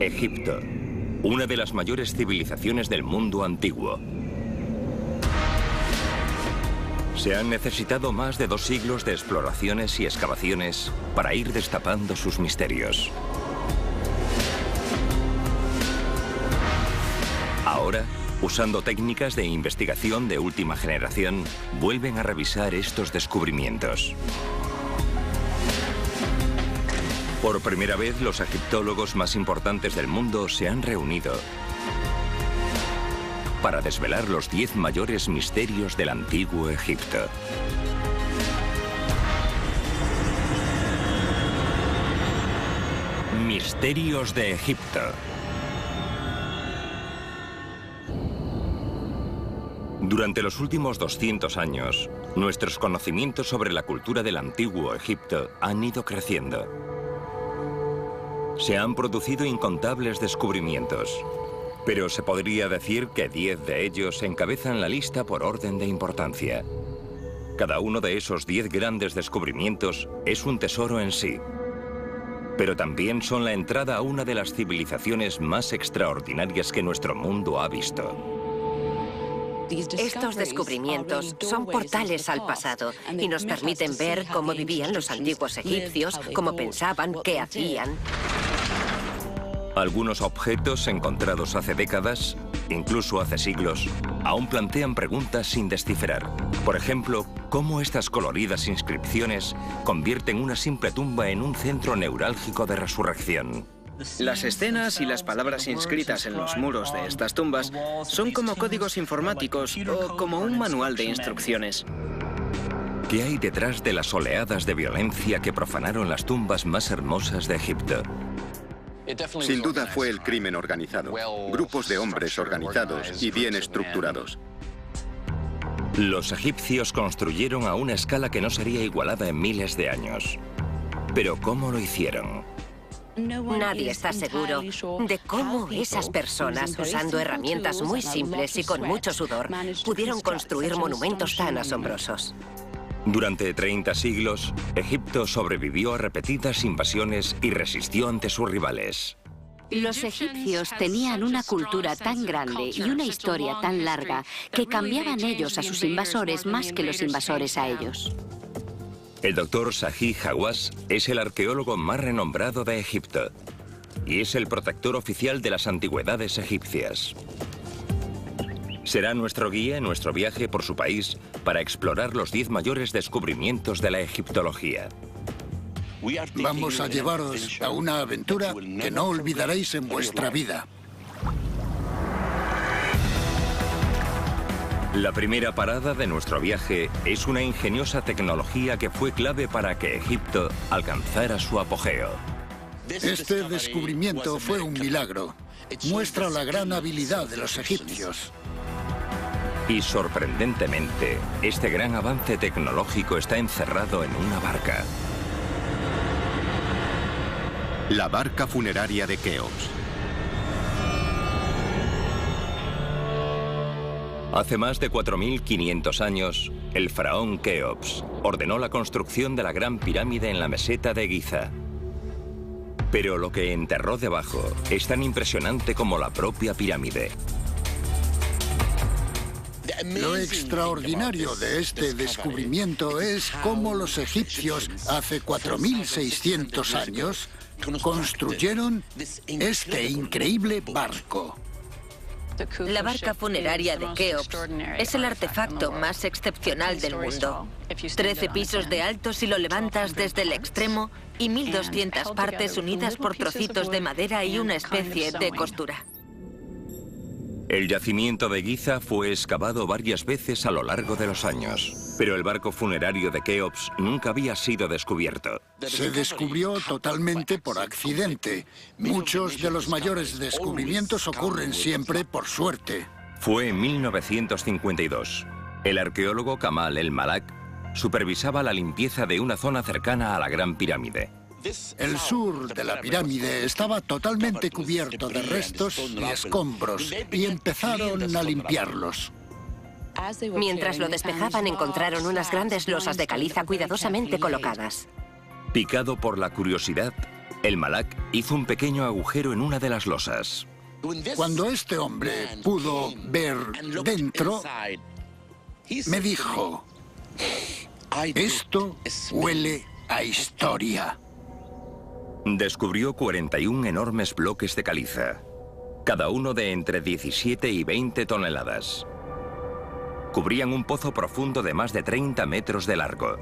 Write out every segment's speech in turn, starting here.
Egipto, una de las mayores civilizaciones del mundo antiguo. Se han necesitado más de 2 siglos de exploraciones y excavaciones para ir destapando sus misterios. Ahora, usando técnicas de investigación de última generación, vuelven a revisar estos descubrimientos. Por primera vez, los egiptólogos más importantes del mundo se han reunido para desvelar los 10 mayores misterios del antiguo Egipto. Misterios de Egipto. Durante los últimos 200 años, nuestros conocimientos sobre la cultura del antiguo Egipto han ido creciendo. Se han producido incontables descubrimientos, pero se podría decir que 10 de ellos encabezan la lista por orden de importancia. Cada uno de esos 10 grandes descubrimientos es un tesoro en sí, pero también son la entrada a una de las civilizaciones más extraordinarias que nuestro mundo ha visto. Estos descubrimientos son portales al pasado y nos permiten ver cómo vivían los antiguos egipcios, cómo pensaban, qué hacían. Algunos objetos encontrados hace décadas, incluso hace siglos, aún plantean preguntas sin descifrar. Por ejemplo, ¿cómo estas coloridas inscripciones convierten una simple tumba en un centro neurálgico de resurrección? Las escenas y las palabras inscritas en los muros de estas tumbas son como códigos informáticos o como un manual de instrucciones. ¿Qué hay detrás de las oleadas de violencia que profanaron las tumbas más hermosas de Egipto? Sin duda fue el crimen organizado, grupos de hombres organizados y bien estructurados. Los egipcios construyeron a una escala que no sería igualada en miles de años. ¿Pero cómo lo hicieron? Nadie está seguro de cómo esas personas, usando herramientas muy simples y con mucho sudor, pudieron construir monumentos tan asombrosos. Durante 30 siglos, Egipto sobrevivió a repetidas invasiones y resistió ante sus rivales. Los egipcios tenían una cultura tan grande y una historia tan larga que cambiaban ellos a sus invasores más que los invasores a ellos. El doctor Zahi Hawass es el arqueólogo más renombrado de Egipto y es el protector oficial de las antigüedades egipcias. Será nuestro guía en nuestro viaje por su país para explorar los 10 mayores descubrimientos de la egiptología. Vamos a llevaros a una aventura que no olvidaréis en vuestra vida. La primera parada de nuestro viaje es una ingeniosa tecnología que fue clave para que Egipto alcanzara su apogeo. Este descubrimiento fue un milagro. Muestra la gran habilidad de los egipcios. Y sorprendentemente, este gran avance tecnológico está encerrado en una barca. La barca funeraria de Keops. Hace más de 4.500 años, el faraón Keops ordenó la construcción de la Gran Pirámide en la meseta de Giza. Pero lo que enterró debajo es tan impresionante como la propia pirámide. Lo extraordinario de este descubrimiento es cómo los egipcios, hace 4.600 años, construyeron este increíble barco. La barca funeraria de Keops es el artefacto más excepcional del mundo. 13 pisos de alto si lo levantas desde el extremo y 1.200 partes unidas por trocitos de madera y una especie de costura. El yacimiento de Giza fue excavado varias veces a lo largo de los años, pero el barco funerario de Keops nunca había sido descubierto. Se descubrió totalmente por accidente. Muchos de los mayores descubrimientos ocurren siempre por suerte. Fue en 1952. El arqueólogo Kamal El Malak supervisaba la limpieza de una zona cercana a la Gran Pirámide. El sur de la pirámide estaba totalmente cubierto de restos y escombros y empezaron a limpiarlos. Mientras lo despejaban, encontraron unas grandes losas de caliza cuidadosamente colocadas. Picado por la curiosidad, El Malak hizo un pequeño agujero en una de las losas. Cuando este hombre pudo ver dentro, me dijo: esto huele a historia. Descubrió 41 enormes bloques de caliza, cada uno de entre 17 y 20 toneladas. Cubrían un pozo profundo de más de 30 metros de largo.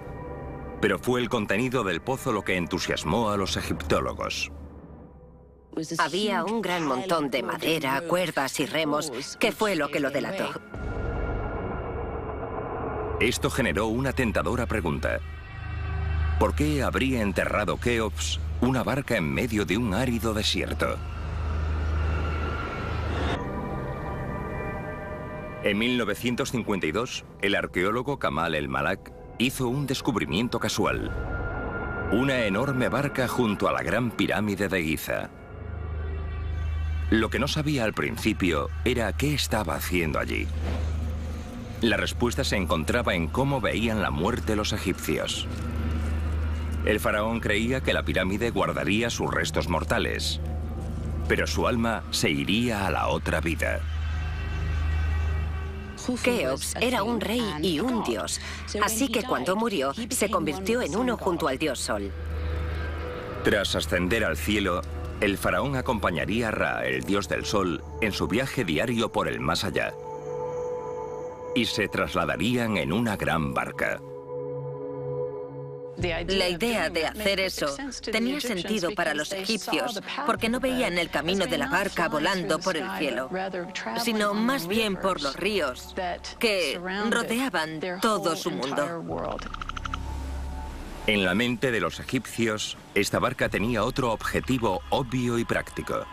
Pero fue el contenido del pozo lo que entusiasmó a los egiptólogos. Había un gran montón de madera, cuerdas y remos, que fue lo que lo delató. Esto generó una tentadora pregunta. ¿Por qué habría enterrado Keops una barca en medio de un árido desierto? En 1952, el arqueólogo Kamal El Malak hizo un descubrimiento casual. Una enorme barca junto a la Gran Pirámide de Giza. Lo que no sabía al principio era qué estaba haciendo allí. La respuesta se encontraba en cómo veían la muerte los egipcios. El faraón creía que la pirámide guardaría sus restos mortales, pero su alma se iría a la otra vida. Keops era un rey y un dios, así que cuando murió se convirtió en uno junto al dios Sol. Tras ascender al cielo, el faraón acompañaría a Ra, el dios del sol, en su viaje diario por el más allá. Y se trasladarían en una gran barca. La idea de hacer eso tenía sentido para los egipcios, porque no veían el camino de la barca volando por el cielo, sino más bien por los ríos que rodeaban todo su mundo. En la mente de los egipcios, esta barca tenía otro objetivo obvio y práctico: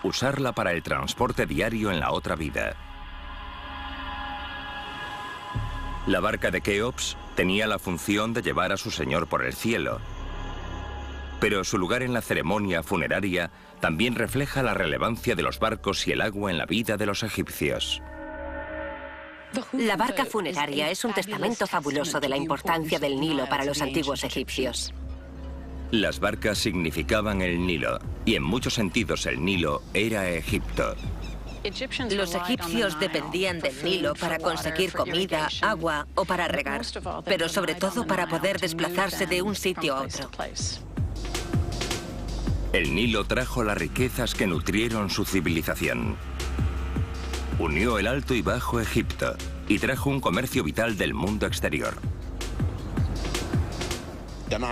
usarla para el transporte diario en la otra vida. La barca de Keops tenía la función de llevar a su señor por el cielo, pero su lugar en la ceremonia funeraria también refleja la relevancia de los barcos y el agua en la vida de los egipcios. La barca funeraria es un testamento fabuloso de la importancia del Nilo para los antiguos egipcios. Las barcas significaban el Nilo, y en muchos sentidos el Nilo era Egipto. Los egipcios dependían del Nilo para conseguir comida, agua o para regar, pero sobre todo para poder desplazarse de un sitio a otro. El Nilo trajo las riquezas que nutrieron su civilización. Unió el Alto y Bajo Egipto y trajo un comercio vital del mundo exterior.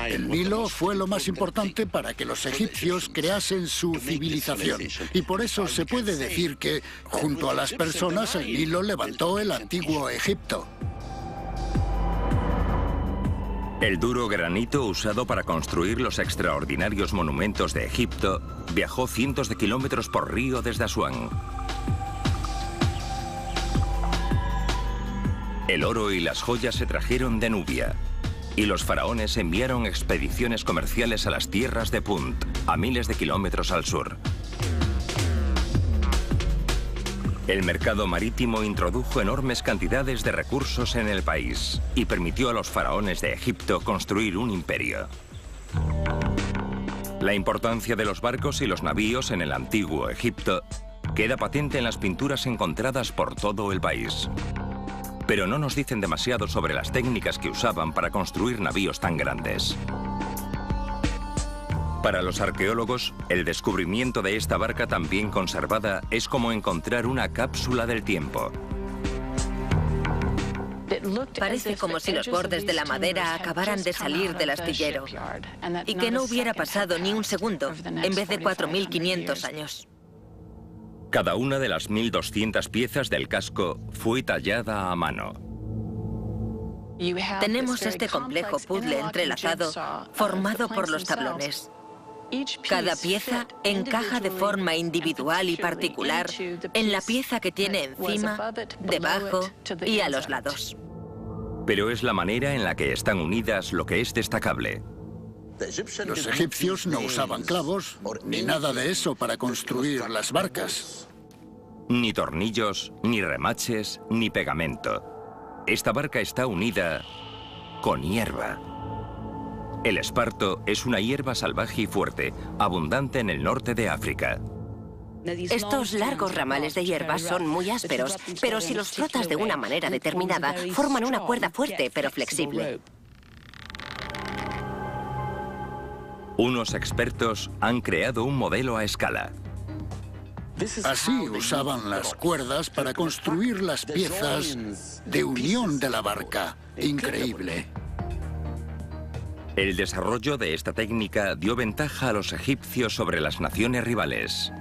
El Nilo fue lo más importante para que los egipcios creasen su civilización. Y por eso se puede decir que, junto a las personas, el Nilo levantó el antiguo Egipto. El duro granito usado para construir los extraordinarios monumentos de Egipto viajó cientos de kilómetros por río desde Asuán. El oro y las joyas se trajeron de Nubia, y los faraones enviaron expediciones comerciales a las tierras de Punt, a miles de kilómetros al sur. El mercado marítimo introdujo enormes cantidades de recursos en el país y permitió a los faraones de Egipto construir un imperio. La importancia de los barcos y los navíos en el antiguo Egipto queda patente en las pinturas encontradas por todo el país. Pero no nos dicen demasiado sobre las técnicas que usaban para construir navíos tan grandes. Para los arqueólogos, el descubrimiento de esta barca tan bien conservada es como encontrar una cápsula del tiempo. Parece como si los bordes de la madera acabaran de salir del astillero y que no hubiera pasado ni un segundo en vez de 4.500 años. Cada una de las 1.200 piezas del casco fue tallada a mano. Tenemos este complejo puzzle entrelazado formado por los tablones. Cada pieza encaja de forma individual y particular en la pieza que tiene encima, debajo y a los lados. Pero es la manera en la que están unidas lo que es destacable. Los egipcios no usaban clavos ni nada de eso para construir las barcas. Ni tornillos, ni remaches, ni pegamento. Esta barca está unida con hierba. El esparto es una hierba salvaje y fuerte, abundante en el norte de África. Estos largos ramales de hierba son muy ásperos, pero si los frotas de una manera determinada, forman una cuerda fuerte pero flexible. Unos expertos han creado un modelo a escala. Así usaban las cuerdas para construir las piezas de unión de la barca. Increíble. El desarrollo de esta técnica dio ventaja a los egipcios sobre las naciones rivales.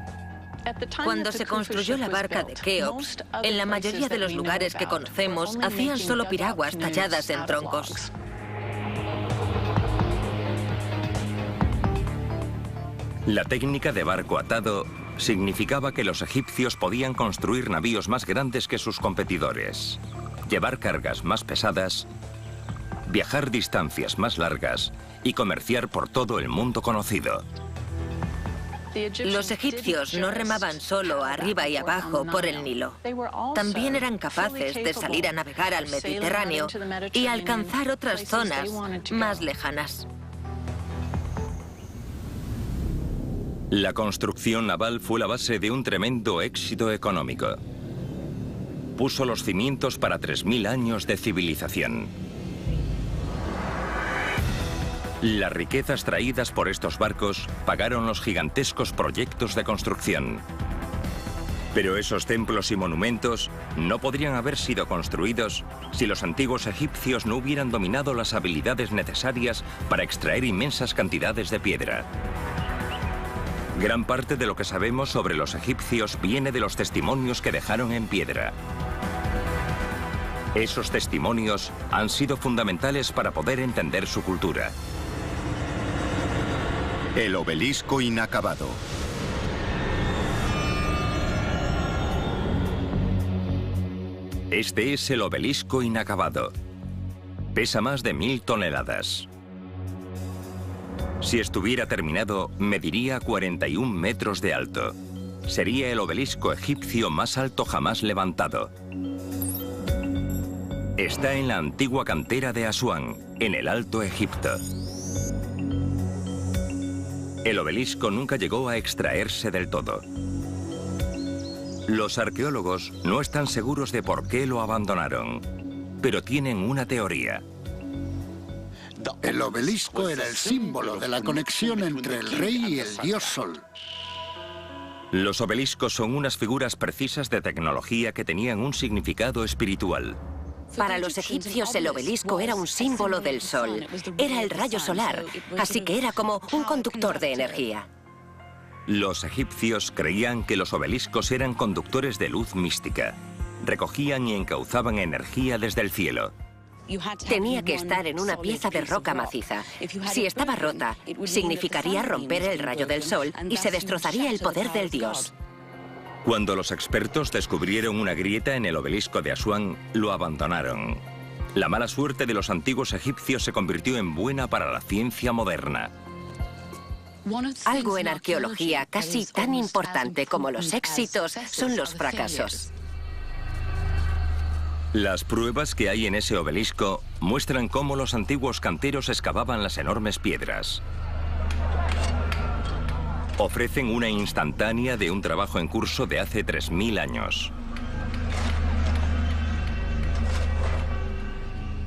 Cuando se construyó la barca de Keops, en la mayoría de los lugares que conocemos hacían solo piraguas talladas en troncos. La técnica de barco atado significaba que los egipcios podían construir navíos más grandes que sus competidores, llevar cargas más pesadas, viajar distancias más largas y comerciar por todo el mundo conocido. Los egipcios no remaban solo arriba y abajo por el Nilo. También eran capaces de salir a navegar al Mediterráneo y alcanzar otras zonas más lejanas. La construcción naval fue la base de un tremendo éxito económico. Puso los cimientos para 3000 años de civilización. Las riquezas traídas por estos barcos pagaron los gigantescos proyectos de construcción. Pero esos templos y monumentos no podrían haber sido construidos si los antiguos egipcios no hubieran dominado las habilidades necesarias para extraer inmensas cantidades de piedra. Gran parte de lo que sabemos sobre los egipcios viene de los testimonios que dejaron en piedra. Esos testimonios han sido fundamentales para poder entender su cultura. El obelisco inacabado. Este es el obelisco inacabado. Pesa más de 1000 toneladas. Si estuviera terminado, mediría 41 metros de alto. Sería el obelisco egipcio más alto jamás levantado. Está en la antigua cantera de Asuán, en el Alto Egipto. El obelisco nunca llegó a extraerse del todo. Los arqueólogos no están seguros de por qué lo abandonaron, pero tienen una teoría. El obelisco era el símbolo de la conexión entre el rey y el dios Sol. Los obeliscos son unas figuras precisas de tecnología que tenían un significado espiritual. Para los egipcios el obelisco era un símbolo del sol. Era el rayo solar, así que era como un conductor de energía. Los egipcios creían que los obeliscos eran conductores de luz mística. Recogían y encauzaban energía desde el cielo. Tenía que estar en una pieza de roca maciza. Si estaba rota, significaría romper el rayo del sol y se destrozaría el poder del dios. Cuando los expertos descubrieron una grieta en el obelisco de Asuán, lo abandonaron. La mala suerte de los antiguos egipcios se convirtió en buena para la ciencia moderna. Algo en arqueología casi tan importante como los éxitos son los fracasos. Las pruebas que hay en ese obelisco muestran cómo los antiguos canteros excavaban las enormes piedras. Ofrecen una instantánea de un trabajo en curso de hace 3000 años.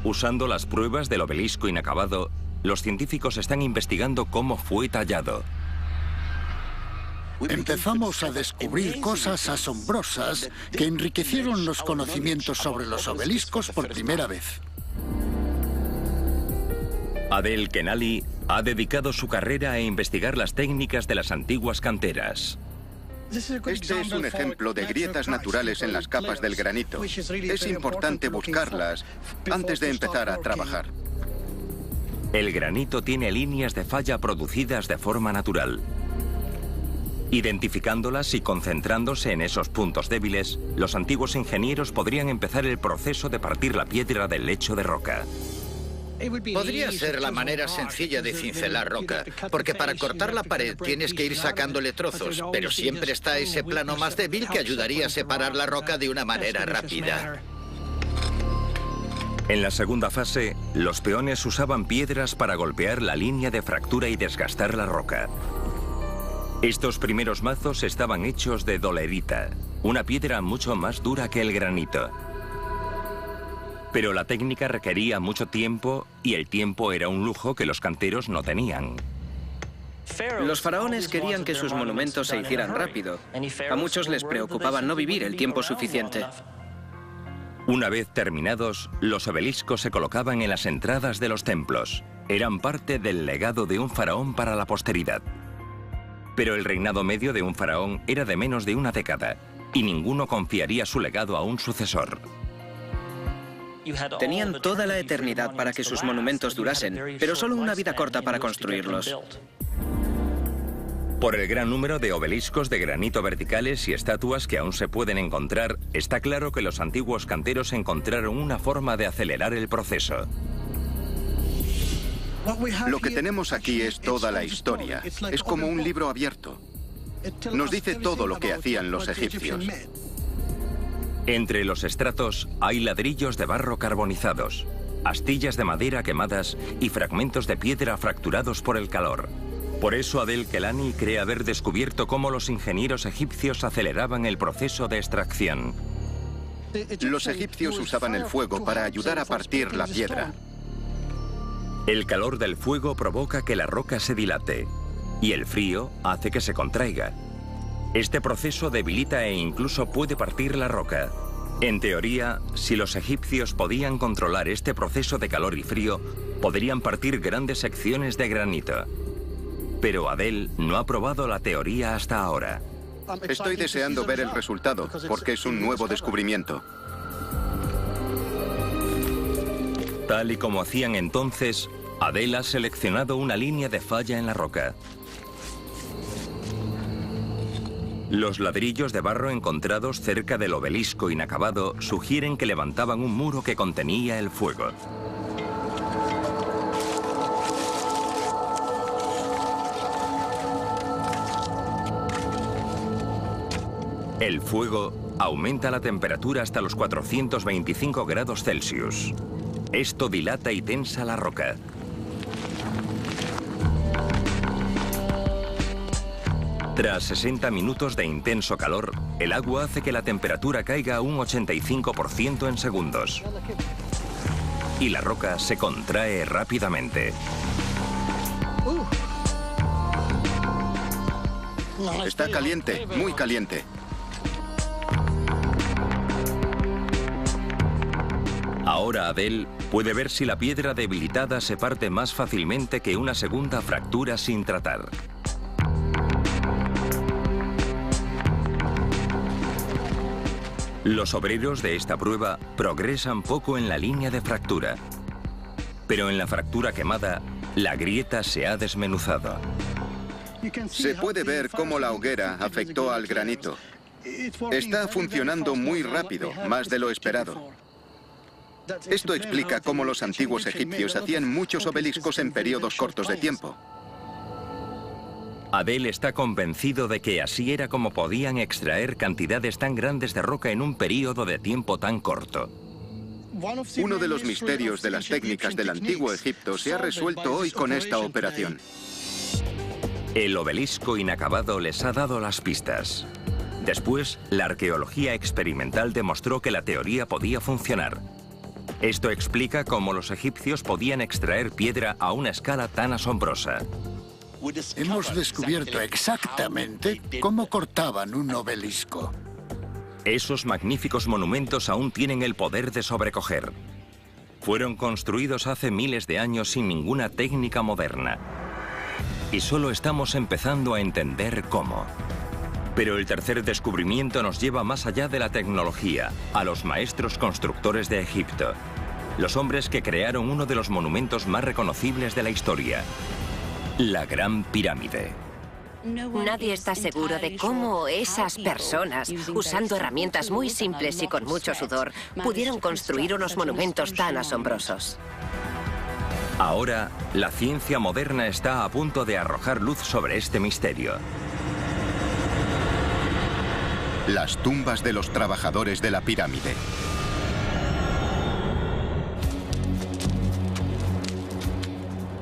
Usando las pruebas del obelisco inacabado, los científicos están investigando cómo fue tallado. Empezamos a descubrir cosas asombrosas que enriquecieron los conocimientos sobre los obeliscos por primera vez. Adel Kenali ha dedicado su carrera a investigar las técnicas de las antiguas canteras. Este es un ejemplo de grietas naturales en las capas del granito. Es importante buscarlas antes de empezar a trabajar. El granito tiene líneas de falla producidas de forma natural. Identificándolas y concentrándose en esos puntos débiles, los antiguos ingenieros podrían empezar el proceso de partir la piedra del lecho de roca. Podría ser la manera sencilla de cincelar roca, porque para cortar la pared tienes que ir sacándole trozos, pero siempre está ese plano más débil que ayudaría a separar la roca de una manera rápida. En la segunda fase, los peones usaban piedras para golpear la línea de fractura y desgastar la roca. Estos primeros mazos estaban hechos de dolerita, una piedra mucho más dura que el granito. Pero la técnica requería mucho tiempo y el tiempo era un lujo que los canteros no tenían. Los faraones querían que sus monumentos se hicieran rápido. A muchos les preocupaba no vivir el tiempo suficiente. Una vez terminados, los obeliscos se colocaban en las entradas de los templos. Eran parte del legado de un faraón para la posteridad. Pero el reinado medio de un faraón era de menos de una década, y ninguno confiaría su legado a un sucesor. Tenían toda la eternidad para que sus monumentos durasen, pero solo una vida corta para construirlos. Por el gran número de obeliscos de granito verticales y estatuas que aún se pueden encontrar, está claro que los antiguos canteros encontraron una forma de acelerar el proceso. Lo que tenemos aquí es toda la historia. Es como un libro abierto. Nos dice todo lo que hacían los egipcios. Entre los estratos hay ladrillos de barro carbonizados, astillas de madera quemadas y fragmentos de piedra fracturados por el calor. Por eso Adel Kelani cree haber descubierto cómo los ingenieros egipcios aceleraban el proceso de extracción. Los egipcios usaban el fuego para ayudar a partir la piedra. El calor del fuego provoca que la roca se dilate, y el frío hace que se contraiga. Este proceso debilita e incluso puede partir la roca. En teoría, si los egipcios podían controlar este proceso de calor y frío, podrían partir grandes secciones de granito. Pero Adel no ha probado la teoría hasta ahora. Estoy deseando ver el resultado, porque es un nuevo descubrimiento. Tal y como hacían entonces, Adel ha seleccionado una línea de falla en la roca. Los ladrillos de barro encontrados cerca del obelisco inacabado sugieren que levantaban un muro que contenía el fuego. El fuego aumenta la temperatura hasta los 425 grados Celsius. Esto dilata y tensa la roca. Tras 60 minutos de intenso calor, el agua hace que la temperatura caiga a un 85% en segundos. Y la roca se contrae rápidamente. Está caliente, muy caliente. Ahora Adel puede ver si la piedra debilitada se parte más fácilmente que una segunda fractura sin tratar. Los obreros de esta prueba progresan poco en la línea de fractura. Pero en la fractura quemada, la grieta se ha desmenuzado. Se puede ver cómo la hoguera afectó al granito. Está funcionando muy rápido, más de lo esperado. Esto explica cómo los antiguos egipcios hacían muchos obeliscos en periodos cortos de tiempo. Adel está convencido de que así era como podían extraer cantidades tan grandes de roca en un periodo de tiempo tan corto. Uno de los misterios de las técnicas del antiguo Egipto se ha resuelto hoy con esta operación. El obelisco inacabado les ha dado las pistas. Después, la arqueología experimental demostró que la teoría podía funcionar. Esto explica cómo los egipcios podían extraer piedra a una escala tan asombrosa. Hemos descubierto exactamente cómo cortaban un obelisco. Esos magníficos monumentos aún tienen el poder de sobrecoger. Fueron construidos hace miles de años sin ninguna técnica moderna. Y solo estamos empezando a entender cómo. Pero el tercer descubrimiento nos lleva más allá de la tecnología, a los maestros constructores de Egipto. Los hombres que crearon uno de los monumentos más reconocibles de la historia. La Gran Pirámide. Nadie está seguro de cómo esas personas, usando herramientas muy simples y con mucho sudor, pudieron construir unos monumentos tan asombrosos. Ahora, la ciencia moderna está a punto de arrojar luz sobre este misterio. Las tumbas de los trabajadores de la pirámide.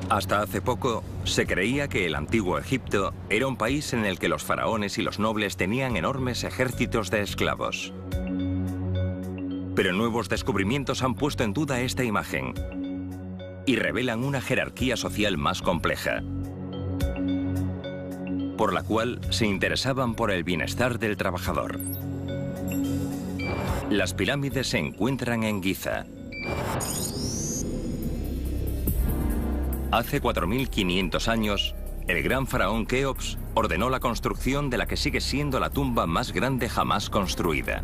Hasta hace poco, se creía que el antiguo Egipto era un país en el que los faraones y los nobles tenían enormes ejércitos de esclavos. Pero nuevos descubrimientos han puesto en duda esta imagen y revelan una jerarquía social más compleja, por la cual se interesaban por el bienestar del trabajador. Las pirámides se encuentran en Giza. Hace 4.500 años, el gran faraón Keops ordenó la construcción de la que sigue siendo la tumba más grande jamás construida.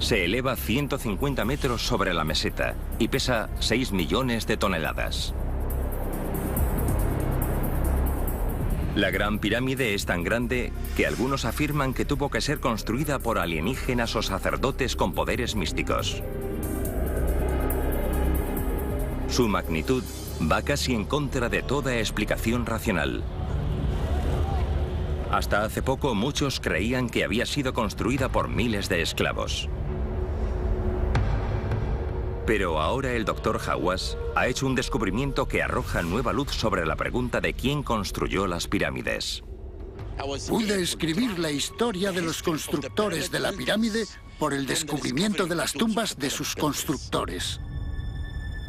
Se eleva 150 metros sobre la meseta y pesa 6 millones de toneladas. La Gran Pirámide es tan grande que algunos afirman que tuvo que ser construida por alienígenas o sacerdotes con poderes místicos. Su magnitud va casi en contra de toda explicación racional. Hasta hace poco muchos creían que había sido construida por miles de esclavos. Pero ahora el Dr. Hawass ha hecho un descubrimiento que arroja nueva luz sobre la pregunta de quién construyó las pirámides. Pude escribir la historia de los constructores de la pirámide por el descubrimiento de las tumbas de sus constructores.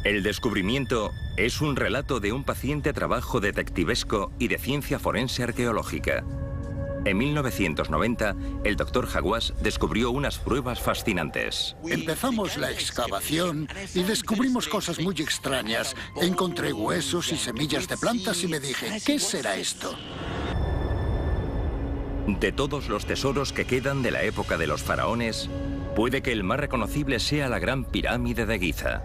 El descubrimiento es un relato de un paciente trabajo detectivesco y de ciencia forense arqueológica. En 1990, el Dr. Hawass descubrió unas pruebas fascinantes. Empezamos la excavación y descubrimos cosas muy extrañas. Encontré huesos y semillas de plantas y me dije, ¿qué será esto? De todos los tesoros que quedan de la época de los faraones, puede que el más reconocible sea la Gran Pirámide de Giza.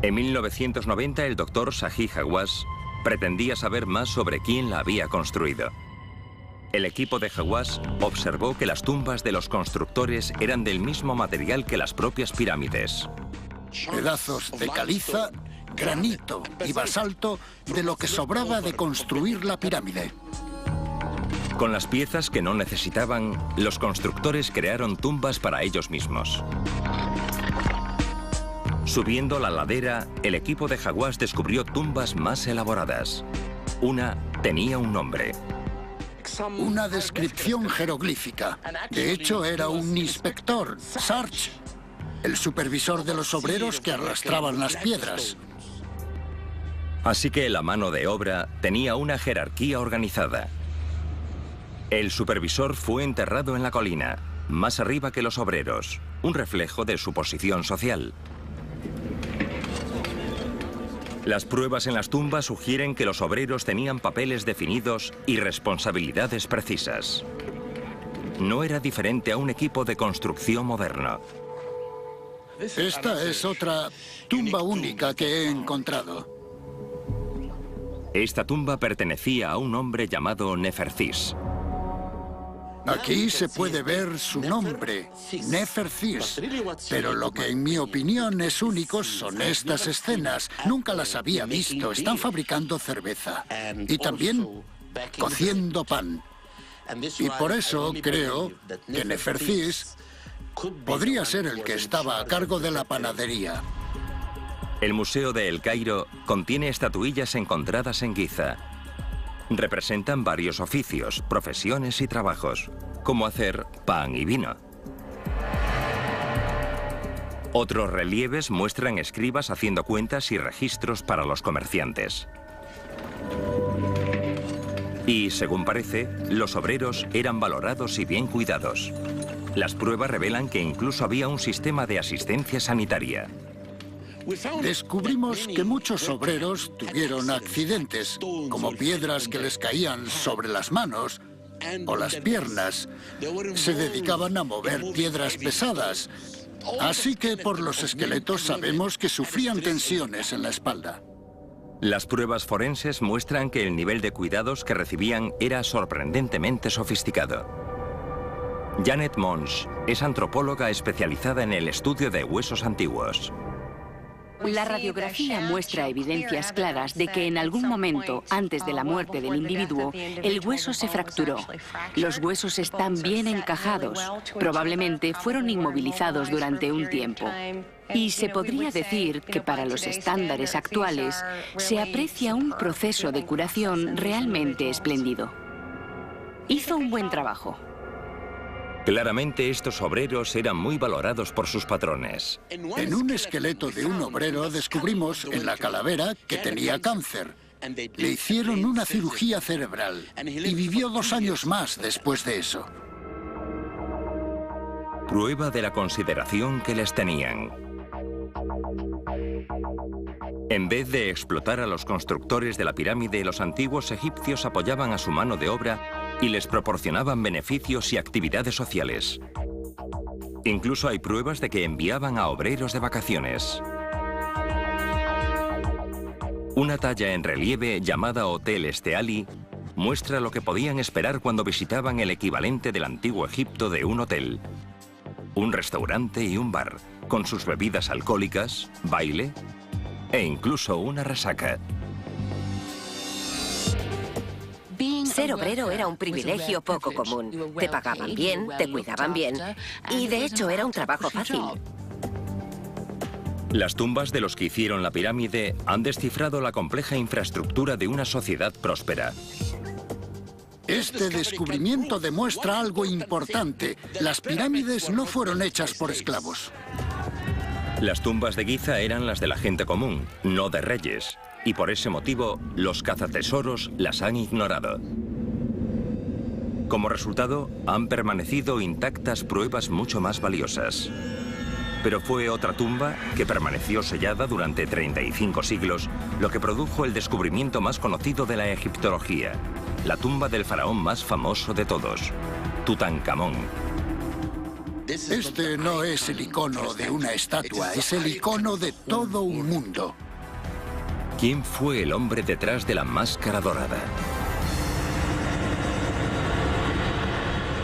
En 1990, el Dr. Zahi Hawass pretendía saber más sobre quién la había construido. El equipo de Hawass observó que las tumbas de los constructores eran del mismo material que las propias pirámides. Pedazos de caliza, granito y basalto de lo que sobraba de construir la pirámide. Con las piezas que no necesitaban, los constructores crearon tumbas para ellos mismos. Subiendo la ladera, el equipo de Hawass descubrió tumbas más elaboradas. Una tenía un nombre. Una descripción jeroglífica. De hecho, era un inspector, Sarge, el supervisor de los obreros que arrastraban las piedras. Así que la mano de obra tenía una jerarquía organizada. El supervisor fue enterrado en la colina, más arriba que los obreros, un reflejo de su posición social. Las pruebas en las tumbas sugieren que los obreros tenían papeles definidos y responsabilidades precisas. No era diferente a un equipo de construcción moderno. Esta es otra tumba única que he encontrado. Esta tumba pertenecía a un hombre llamado Nefercis. Aquí se puede ver su nombre, Nefercis, pero lo que en mi opinión es único son estas escenas. Nunca las había visto. Están fabricando cerveza y también cociendo pan. Y por eso creo que Nefercis podría ser el que estaba a cargo de la panadería. El Museo de El Cairo contiene estatuillas encontradas en Giza. Representan varios oficios, profesiones y trabajos, como hacer pan y vino. Otros relieves muestran escribas haciendo cuentas y registros para los comerciantes. Y, según parece, los obreros eran valorados y bien cuidados. Las pruebas revelan que incluso había un sistema de asistencia sanitaria. Descubrimos que muchos obreros tuvieron accidentes, como piedras que les caían sobre las manos o las piernas. Se dedicaban a mover piedras pesadas, así que por los esqueletos sabemos que sufrían tensiones en la espalda. Las pruebas forenses muestran que el nivel de cuidados que recibían era sorprendentemente sofisticado. Janet Mons es antropóloga especializada en el estudio de huesos antiguos. La radiografía muestra evidencias claras de que en algún momento, antes de la muerte del individuo, el hueso se fracturó. Los huesos están bien encajados. Probablemente fueron inmovilizados durante un tiempo. Y se podría decir que para los estándares actuales se aprecia un proceso de curación realmente espléndido. Hizo un buen trabajo. Claramente estos obreros eran muy valorados por sus patrones. En un esqueleto de un obrero descubrimos en la calavera que tenía cáncer. Le hicieron una cirugía cerebral y vivió 2 años más después de eso. Prueba de la consideración que les tenían. En vez de explotar a los constructores de la pirámide, los antiguos egipcios apoyaban a su mano de obra y les proporcionaban beneficios y actividades sociales. Incluso hay pruebas de que enviaban a obreros de vacaciones. Una talla en relieve llamada Hotel Esteali muestra lo que podían esperar cuando visitaban el equivalente del antiguo Egipto de un hotel. Un restaurante y un bar, con sus bebidas alcohólicas, baile e incluso una resaca. Ser obrero era un privilegio poco común. Te pagaban bien, te cuidaban bien y de hecho era un trabajo fácil. Las tumbas de los que hicieron la pirámide han descifrado la compleja infraestructura de una sociedad próspera. Este descubrimiento demuestra algo importante. Las pirámides no fueron hechas por esclavos. Las tumbas de Giza eran las de la gente común, no de reyes, y por ese motivo los cazatesoros las han ignorado. Como resultado, han permanecido intactas pruebas mucho más valiosas. Pero fue otra tumba, que permaneció sellada durante 35 siglos, lo que produjo el descubrimiento más conocido de la egiptología, la tumba del faraón más famoso de todos, Tutankamón. Este no es el icono de una estatua, es el icono de todo un mundo. ¿Quién fue el hombre detrás de la máscara dorada?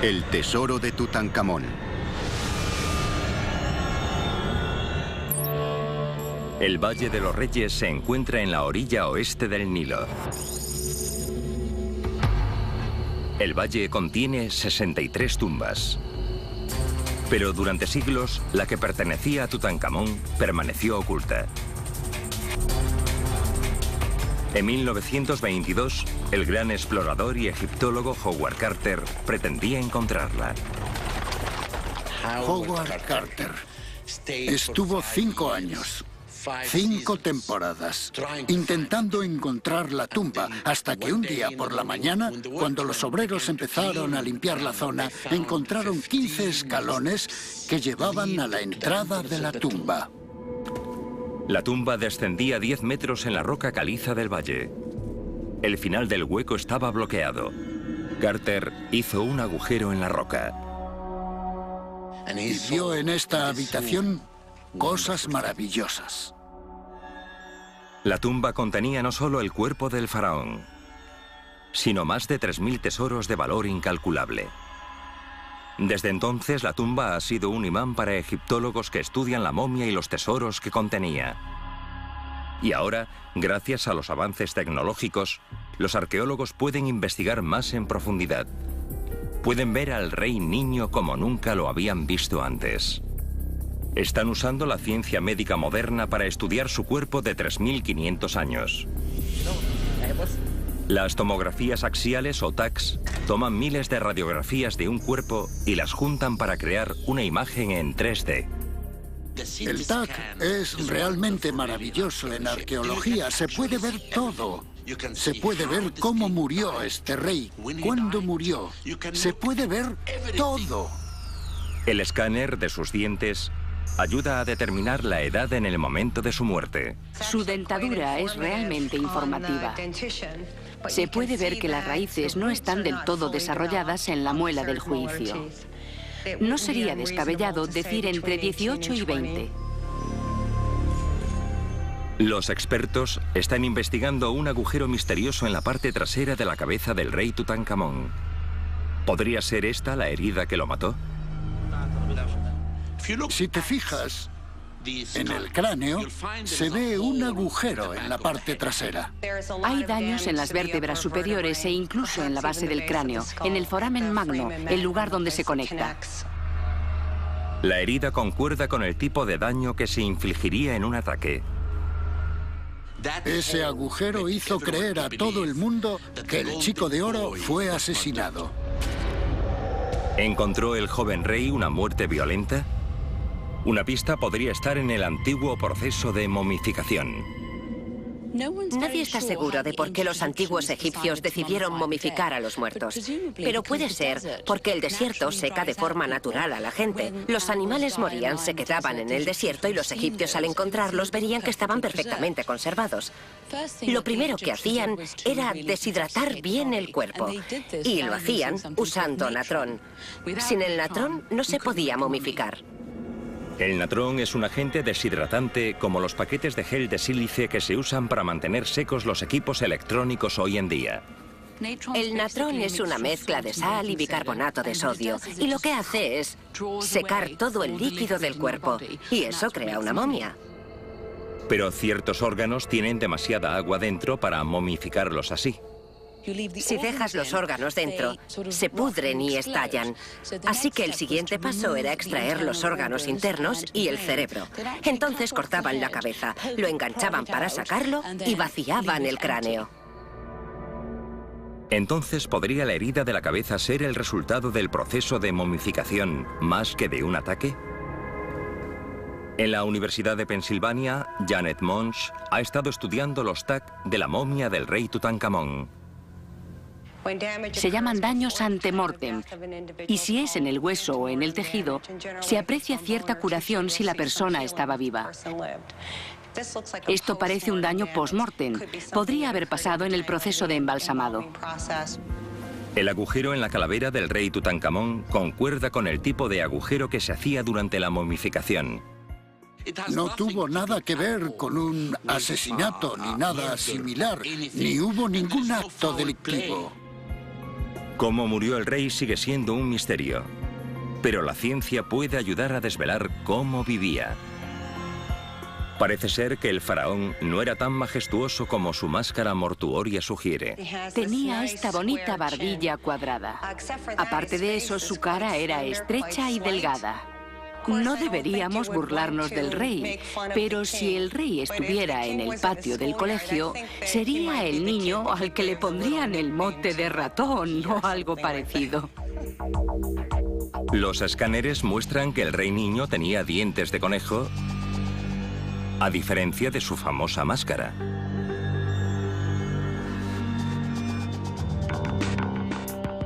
El tesoro de Tutankamón. El Valle de los Reyes se encuentra en la orilla oeste del Nilo. El valle contiene 63 tumbas. Pero durante siglos, la que pertenecía a Tutankamón permaneció oculta. En 1922, el gran explorador y egiptólogo Howard Carter pretendía encontrarla. Howard Carter estuvo 5 años, 5 temporadas, intentando encontrar la tumba, hasta que un día por la mañana, cuando los obreros empezaron a limpiar la zona, encontraron 15 escalones que llevaban a la entrada de la tumba. La tumba descendía 10 metros en la roca caliza del valle. El final del hueco estaba bloqueado. Carter hizo un agujero en la roca. Y vio en esta habitación cosas maravillosas. La tumba contenía no solo el cuerpo del faraón, sino más de 3.000 tesoros de valor incalculable. Desde entonces, la tumba ha sido un imán para egiptólogos que estudian la momia y los tesoros que contenía. Y ahora, gracias a los avances tecnológicos, los arqueólogos pueden investigar más en profundidad. Pueden ver al rey niño como nunca lo habían visto antes. Están usando la ciencia médica moderna para estudiar su cuerpo de 3.500 años. Las tomografías axiales o TACs toman miles de radiografías de un cuerpo y las juntan para crear una imagen en 3D. El TAC es realmente maravilloso en arqueología. Se puede ver todo. Se puede ver cómo murió este rey, cuándo murió. Se puede ver todo. El escáner de sus dientes ayuda a determinar la edad en el momento de su muerte. Su dentadura es realmente informativa. Se puede ver que las raíces no están del todo desarrolladas en la muela del juicio. No sería descabellado decir entre 18 y 20. Los expertos están investigando un agujero misterioso en la parte trasera de la cabeza del rey Tutankamón. ¿Podría ser esta la herida que lo mató? Si te fijas, en el cráneo se ve un agujero en la parte trasera. Hay daños en las vértebras superiores e incluso en la base del cráneo, en el foramen magno, el lugar donde se conecta. La herida concuerda con el tipo de daño que se infligiría en un ataque. Ese agujero hizo creer a todo el mundo que el Chico de Oro fue asesinado. ¿Encontró el joven rey una muerte violenta? Una pista podría estar en el antiguo proceso de momificación. Nadie está seguro de por qué los antiguos egipcios decidieron momificar a los muertos. Pero puede ser porque el desierto seca de forma natural a la gente. Los animales morían, se quedaban en el desierto y los egipcios al encontrarlos verían que estaban perfectamente conservados. Lo primero que hacían era deshidratar bien el cuerpo. Y lo hacían usando natrón. Sin el natrón no se podía momificar. El natrón es un agente deshidratante como los paquetes de gel de sílice que se usan para mantener secos los equipos electrónicos hoy en día. El natrón es una mezcla de sal y bicarbonato de sodio y lo que hace es secar todo el líquido del cuerpo y eso crea una momia. Pero ciertos órganos tienen demasiada agua dentro para momificarlos así. Si dejas los órganos dentro, se pudren y estallan. Así que el siguiente paso era extraer los órganos internos y el cerebro. Entonces cortaban la cabeza, lo enganchaban para sacarlo y vaciaban el cráneo. Entonces, ¿podría la herida de la cabeza ser el resultado del proceso de momificación más que de un ataque? En la Universidad de Pensilvania, Janet Monsch ha estado estudiando los TAC de la momia del rey Tutankamón. Se llaman daños ante-mortem, y si es en el hueso o en el tejido, se aprecia cierta curación si la persona estaba viva. Esto parece un daño post-mortem. Podría haber pasado en el proceso de embalsamado. El agujero en la calavera del rey Tutankamón concuerda con el tipo de agujero que se hacía durante la momificación. No tuvo nada que ver con un asesinato ni nada similar, ni hubo ningún acto delictivo. Cómo murió el rey sigue siendo un misterio, pero la ciencia puede ayudar a desvelar cómo vivía. Parece ser que el faraón no era tan majestuoso como su máscara mortuoria sugiere. Tenía esta bonita barbilla cuadrada. Aparte de eso, su cara era estrecha y delgada. No deberíamos burlarnos del rey, pero si el rey estuviera en el patio del colegio, sería el niño al que le pondrían el mote de ratón o algo parecido. Los escáneres muestran que el rey niño tenía dientes de conejo, a diferencia de su famosa máscara.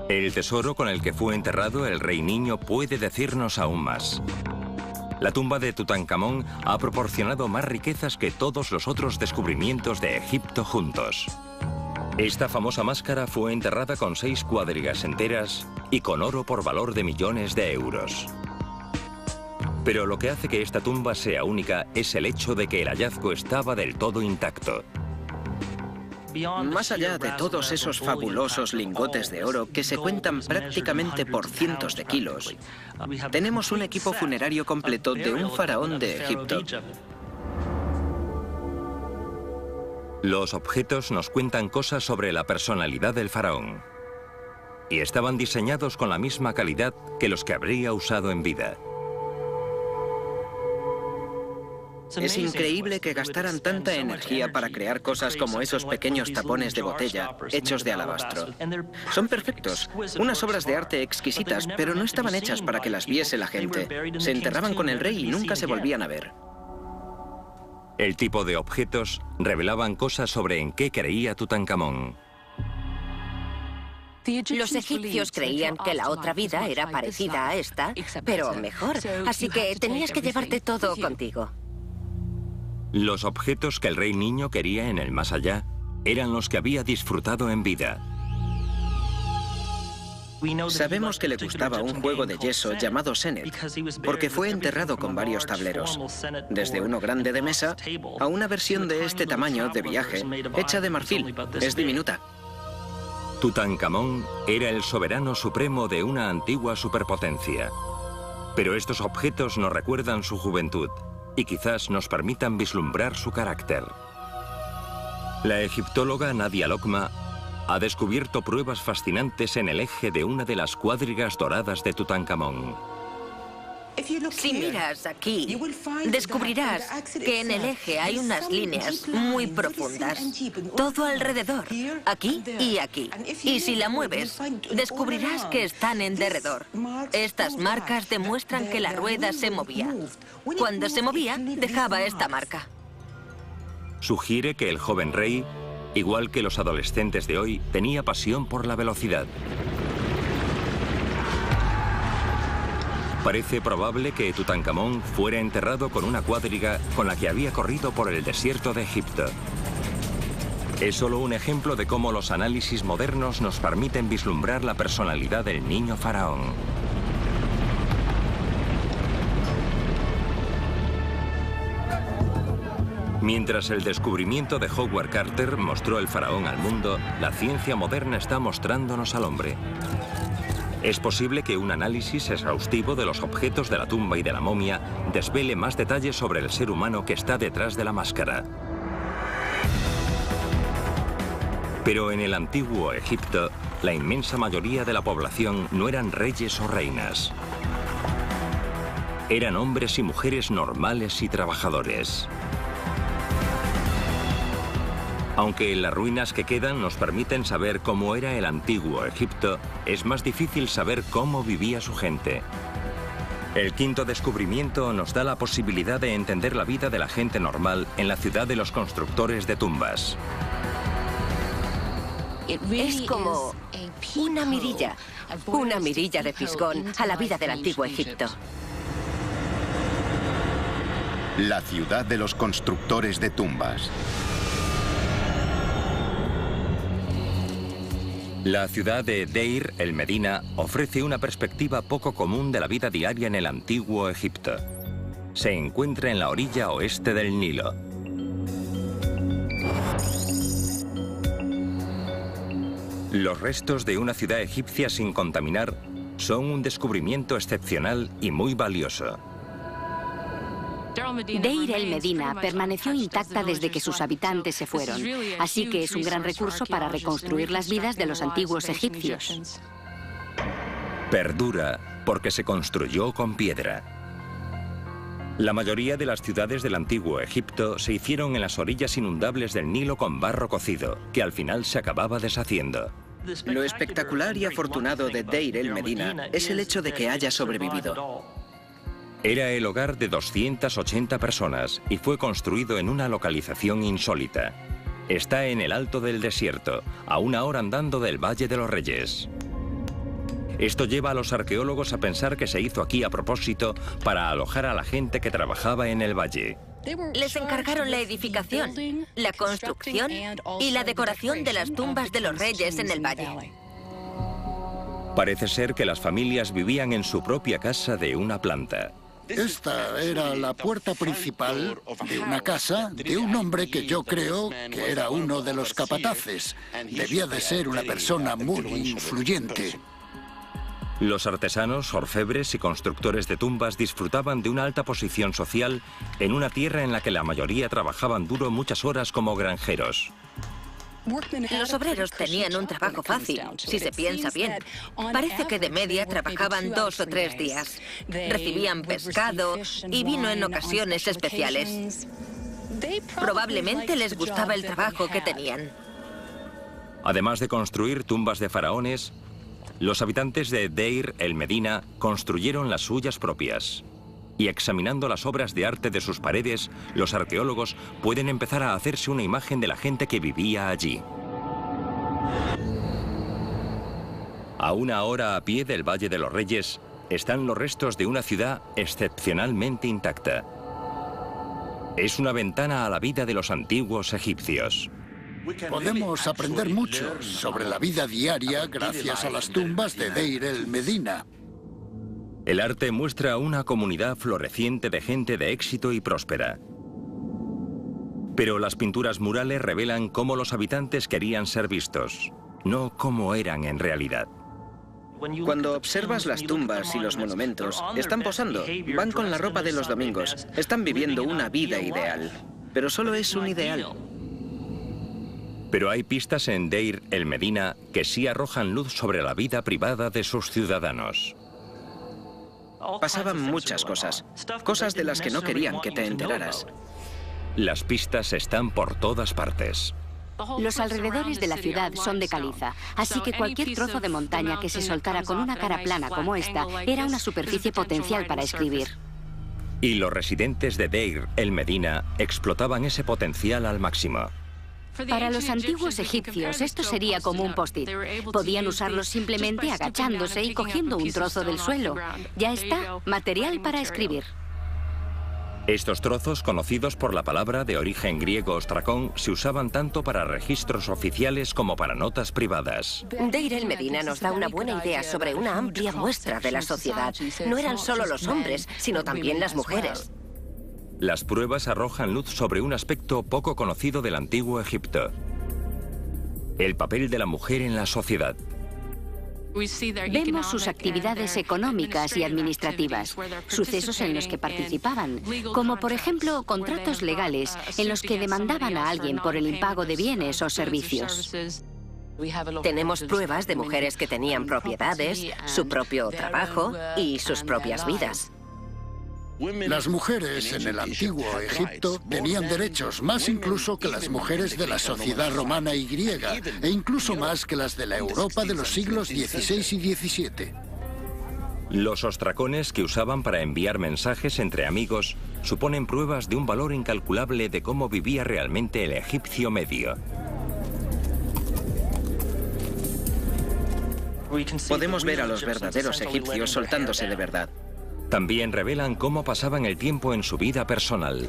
El tesoro con el que fue enterrado el rey niño puede decirnos aún más. La tumba de Tutankamón ha proporcionado más riquezas que todos los otros descubrimientos de Egipto juntos. Esta famosa máscara fue enterrada con 6 cuadrigas enteras y con oro por valor de millones de euros. Pero lo que hace que esta tumba sea única es el hecho de que el hallazgo estaba del todo intacto. Más allá de todos esos fabulosos lingotes de oro que se cuentan prácticamente por cientos de kilos, tenemos un equipo funerario completo de un faraón de Egipto. Los objetos nos cuentan cosas sobre la personalidad del faraón. Y estaban diseñados con la misma calidad que los que habría usado en vida. Es increíble que gastaran tanta energía para crear cosas como esos pequeños tapones de botella hechos de alabastro. Son perfectos, unas obras de arte exquisitas, pero no estaban hechas para que las viese la gente. Se enterraban con el rey y nunca se volvían a ver. El tipo de objetos revelaban cosas sobre en qué creía Tutankamón. Los egipcios creían que la otra vida era parecida a esta, pero mejor, así que tenías que llevarte todo contigo. Los objetos que el rey niño quería en el más allá eran los que había disfrutado en vida. Sabemos que le gustaba un juego de yeso llamado Senet, porque fue enterrado con varios tableros, desde uno grande de mesa a una versión de este tamaño de viaje, hecha de marfil, es diminuta. Tutankamón era el soberano supremo de una antigua superpotencia. Pero estos objetos nos recuerdan su juventud y quizás nos permitan vislumbrar su carácter. La egiptóloga Nadia Lokma ha descubierto pruebas fascinantes en el eje de una de las cuadrigas doradas de Tutankamón. Si miras aquí, descubrirás que en el eje hay unas líneas muy profundas, todo alrededor, aquí y aquí. Y si la mueves, descubrirás que están en derredor. Estas marcas demuestran que la rueda se movía. Cuando se movía, dejaba esta marca. Sugiere que el joven rey, igual que los adolescentes de hoy, tenía pasión por la velocidad. Parece probable que Tutankamón fuera enterrado con una cuadriga con la que había corrido por el desierto de Egipto. Es solo un ejemplo de cómo los análisis modernos nos permiten vislumbrar la personalidad del niño faraón. Mientras el descubrimiento de Howard Carter mostró el faraón al mundo, la ciencia moderna está mostrándonos al hombre. Es posible que un análisis exhaustivo de los objetos de la tumba y de la momia desvele más detalles sobre el ser humano que está detrás de la máscara. Pero en el antiguo Egipto, la inmensa mayoría de la población no eran reyes o reinas. Eran hombres y mujeres normales y trabajadores. Aunque las ruinas que quedan nos permiten saber cómo era el antiguo Egipto, es más difícil saber cómo vivía su gente. El quinto descubrimiento nos da la posibilidad de entender la vida de la gente normal en la ciudad de los constructores de tumbas. Es como una mirilla de fisgón a la vida del antiguo Egipto. La ciudad de los constructores de tumbas. La ciudad de Deir el-Medina ofrece una perspectiva poco común de la vida diaria en el antiguo Egipto. Se encuentra en la orilla oeste del Nilo. Los restos de una ciudad egipcia sin contaminar son un descubrimiento excepcional y muy valioso. Deir el-Medina permaneció intacta desde que sus habitantes se fueron, así que es un gran recurso para reconstruir las vidas de los antiguos egipcios. Perdura porque se construyó con piedra. La mayoría de las ciudades del antiguo Egipto se hicieron en las orillas inundables del Nilo con barro cocido, que al final se acababa deshaciendo. Lo espectacular y afortunado de Deir el-Medina es el hecho de que haya sobrevivido. Era el hogar de 280 personas y fue construido en una localización insólita. Está en el alto del desierto, a 1 hora andando del Valle de los Reyes. Esto lleva a los arqueólogos a pensar que se hizo aquí a propósito para alojar a la gente que trabajaba en el valle. Les encargaron la edificación, la construcción y la decoración de las tumbas de los reyes en el valle. Parece ser que las familias vivían en su propia casa de una planta. Esta era la puerta principal de una casa de un hombre que yo creo que era uno de los capataces. Debía de ser una persona muy influyente. Los artesanos, orfebres y constructores de tumbas disfrutaban de una alta posición social en una tierra en la que la mayoría trabajaban duro muchas horas como granjeros. Los obreros tenían un trabajo fácil, si se piensa bien. Parece que de media trabajaban 2 o 3 días. Recibían pescado y vino en ocasiones especiales. Probablemente les gustaba el trabajo que tenían. Además de construir tumbas de faraones, los habitantes de Deir el-Medina construyeron las suyas propias. Y examinando las obras de arte de sus paredes, los arqueólogos pueden empezar a hacerse una imagen de la gente que vivía allí. A 1 hora a pie del Valle de los Reyes están los restos de una ciudad excepcionalmente intacta. Es una ventana a la vida de los antiguos egipcios. Podemos aprender mucho sobre la vida diaria gracias a las tumbas de Deir el-Medina. El arte muestra una comunidad floreciente de gente de éxito y próspera. Pero las pinturas murales revelan cómo los habitantes querían ser vistos, no cómo eran en realidad. Cuando observas las tumbas y los monumentos, están posando, van con la ropa de los domingos, están viviendo una vida ideal. Pero solo es un ideal. Pero hay pistas en Deir el-Medina que sí arrojan luz sobre la vida privada de sus ciudadanos. Pasaban muchas cosas. Cosas de las que no querían que te enteraras. Las pistas están por todas partes. Los alrededores de la ciudad son de caliza, así que cualquier trozo de montaña que se soltara con una cara plana como esta era una superficie potencial para escribir. Y los residentes de Deir el Medina explotaban ese potencial al máximo. Para los antiguos egipcios esto sería como un post-it. Podían usarlo simplemente agachándose y cogiendo un trozo del suelo. Ya está, material para escribir. Estos trozos, conocidos por la palabra de origen griego ostracón, se usaban tanto para registros oficiales como para notas privadas. Deir el Medina nos da una buena idea sobre una amplia muestra de la sociedad. No eran solo los hombres, sino también las mujeres. Las pruebas arrojan luz sobre un aspecto poco conocido del antiguo Egipto: el papel de la mujer en la sociedad. Vemos sus actividades económicas y administrativas, sucesos en los que participaban, como por ejemplo contratos legales en los que demandaban a alguien por el impago de bienes o servicios. Tenemos pruebas de mujeres que tenían propiedades, su propio trabajo y sus propias vidas. Las mujeres en el antiguo Egipto tenían derechos, más incluso que las mujeres de la sociedad romana y griega, e incluso más que las de la Europa de los siglos XVI y XVII. Los ostracones que usaban para enviar mensajes entre amigos suponen pruebas de un valor incalculable de cómo vivía realmente el egipcio medio. Podemos ver a los verdaderos egipcios soltándose de verdad. También revelan cómo pasaban el tiempo en su vida personal.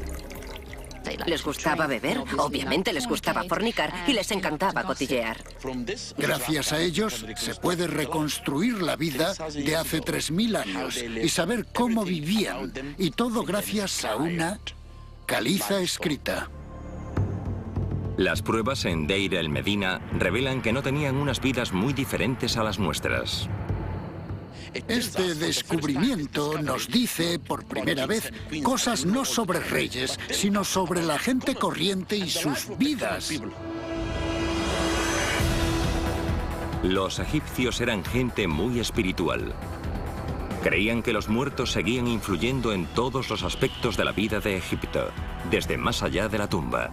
Les gustaba beber, obviamente les gustaba fornicar y les encantaba cotillear. Gracias a ellos se puede reconstruir la vida de hace 3000 años y saber cómo vivían, y todo gracias a una caliza escrita. Las pruebas en Deir el Medina revelan que no tenían unas vidas muy diferentes a las nuestras. Este descubrimiento nos dice, por primera vez, cosas no sobre reyes, sino sobre la gente corriente y sus vidas. Los egipcios eran gente muy espiritual. Creían que los muertos seguían influyendo en todos los aspectos de la vida de Egipto, desde más allá de la tumba.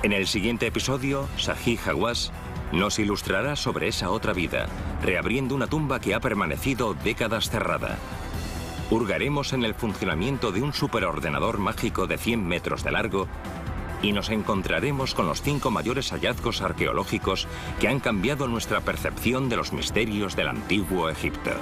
En el siguiente episodio, Zahi Hawass nos ilustrará sobre esa otra vida, reabriendo una tumba que ha permanecido décadas cerrada. Hurgaremos en el funcionamiento de un superordenador mágico de 100 metros de largo y nos encontraremos con los 5 mayores hallazgos arqueológicos que han cambiado nuestra percepción de los misterios del antiguo Egipto.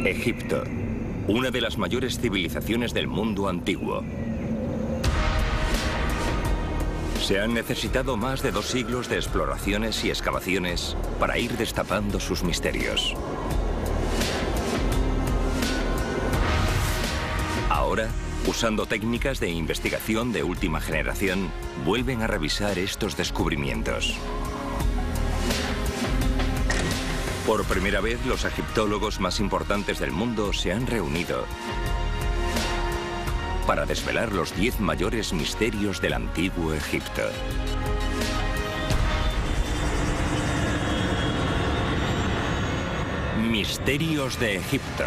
Egipto, una de las mayores civilizaciones del mundo antiguo. Se han necesitado más de 2 siglos de exploraciones y excavaciones para ir destapando sus misterios. Ahora, usando técnicas de investigación de última generación, vuelven a revisar estos descubrimientos. Por primera vez, los egiptólogos más importantes del mundo se han reunido para desvelar los 10 mayores misterios del antiguo Egipto. Misterios de Egipto.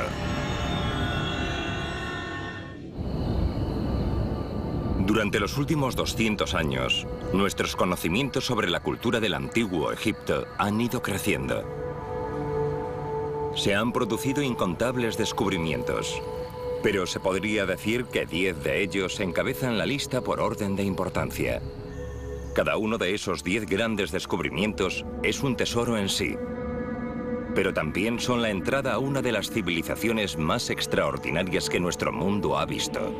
Durante los últimos 200 años, nuestros conocimientos sobre la cultura del antiguo Egipto han ido creciendo. Se han producido incontables descubrimientos, pero se podría decir que 10 de ellos encabezan la lista por orden de importancia. Cada uno de esos 10 grandes descubrimientos es un tesoro en sí, pero también son la entrada a una de las civilizaciones más extraordinarias que nuestro mundo ha visto.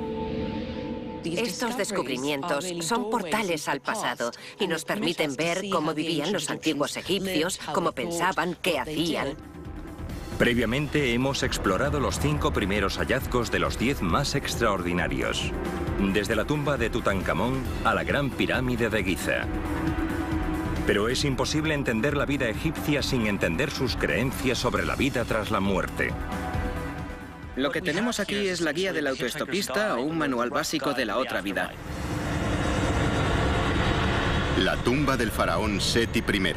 Estos descubrimientos son portales al pasado y nos permiten ver cómo vivían los antiguos egipcios, cómo pensaban, qué hacían. Previamente hemos explorado los 5 primeros hallazgos de los 10 más extraordinarios, desde la tumba de Tutankamón a la Gran Pirámide de Giza. Pero es imposible entender la vida egipcia sin entender sus creencias sobre la vida tras la muerte. Lo que tenemos aquí es la guía del autoestopista o un manual básico de la otra vida. La tumba del faraón Seti I.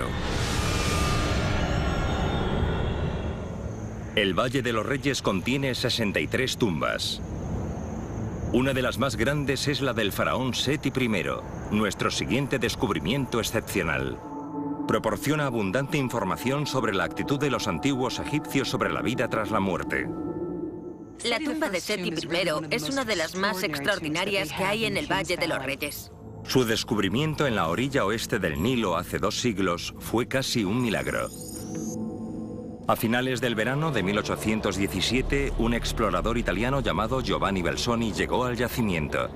El Valle de los Reyes contiene 63 tumbas. Una de las más grandes es la del faraón Seti I, nuestro siguiente descubrimiento excepcional. Proporciona abundante información sobre la actitud de los antiguos egipcios sobre la vida tras la muerte. La tumba de Seti I es una de las más extraordinarias que hay en el Valle de los Reyes. Su descubrimiento en la orilla oeste del Nilo hace 2 siglos fue casi un milagro. A finales del verano de 1817, un explorador italiano llamado Giovanni Belzoni llegó al yacimiento.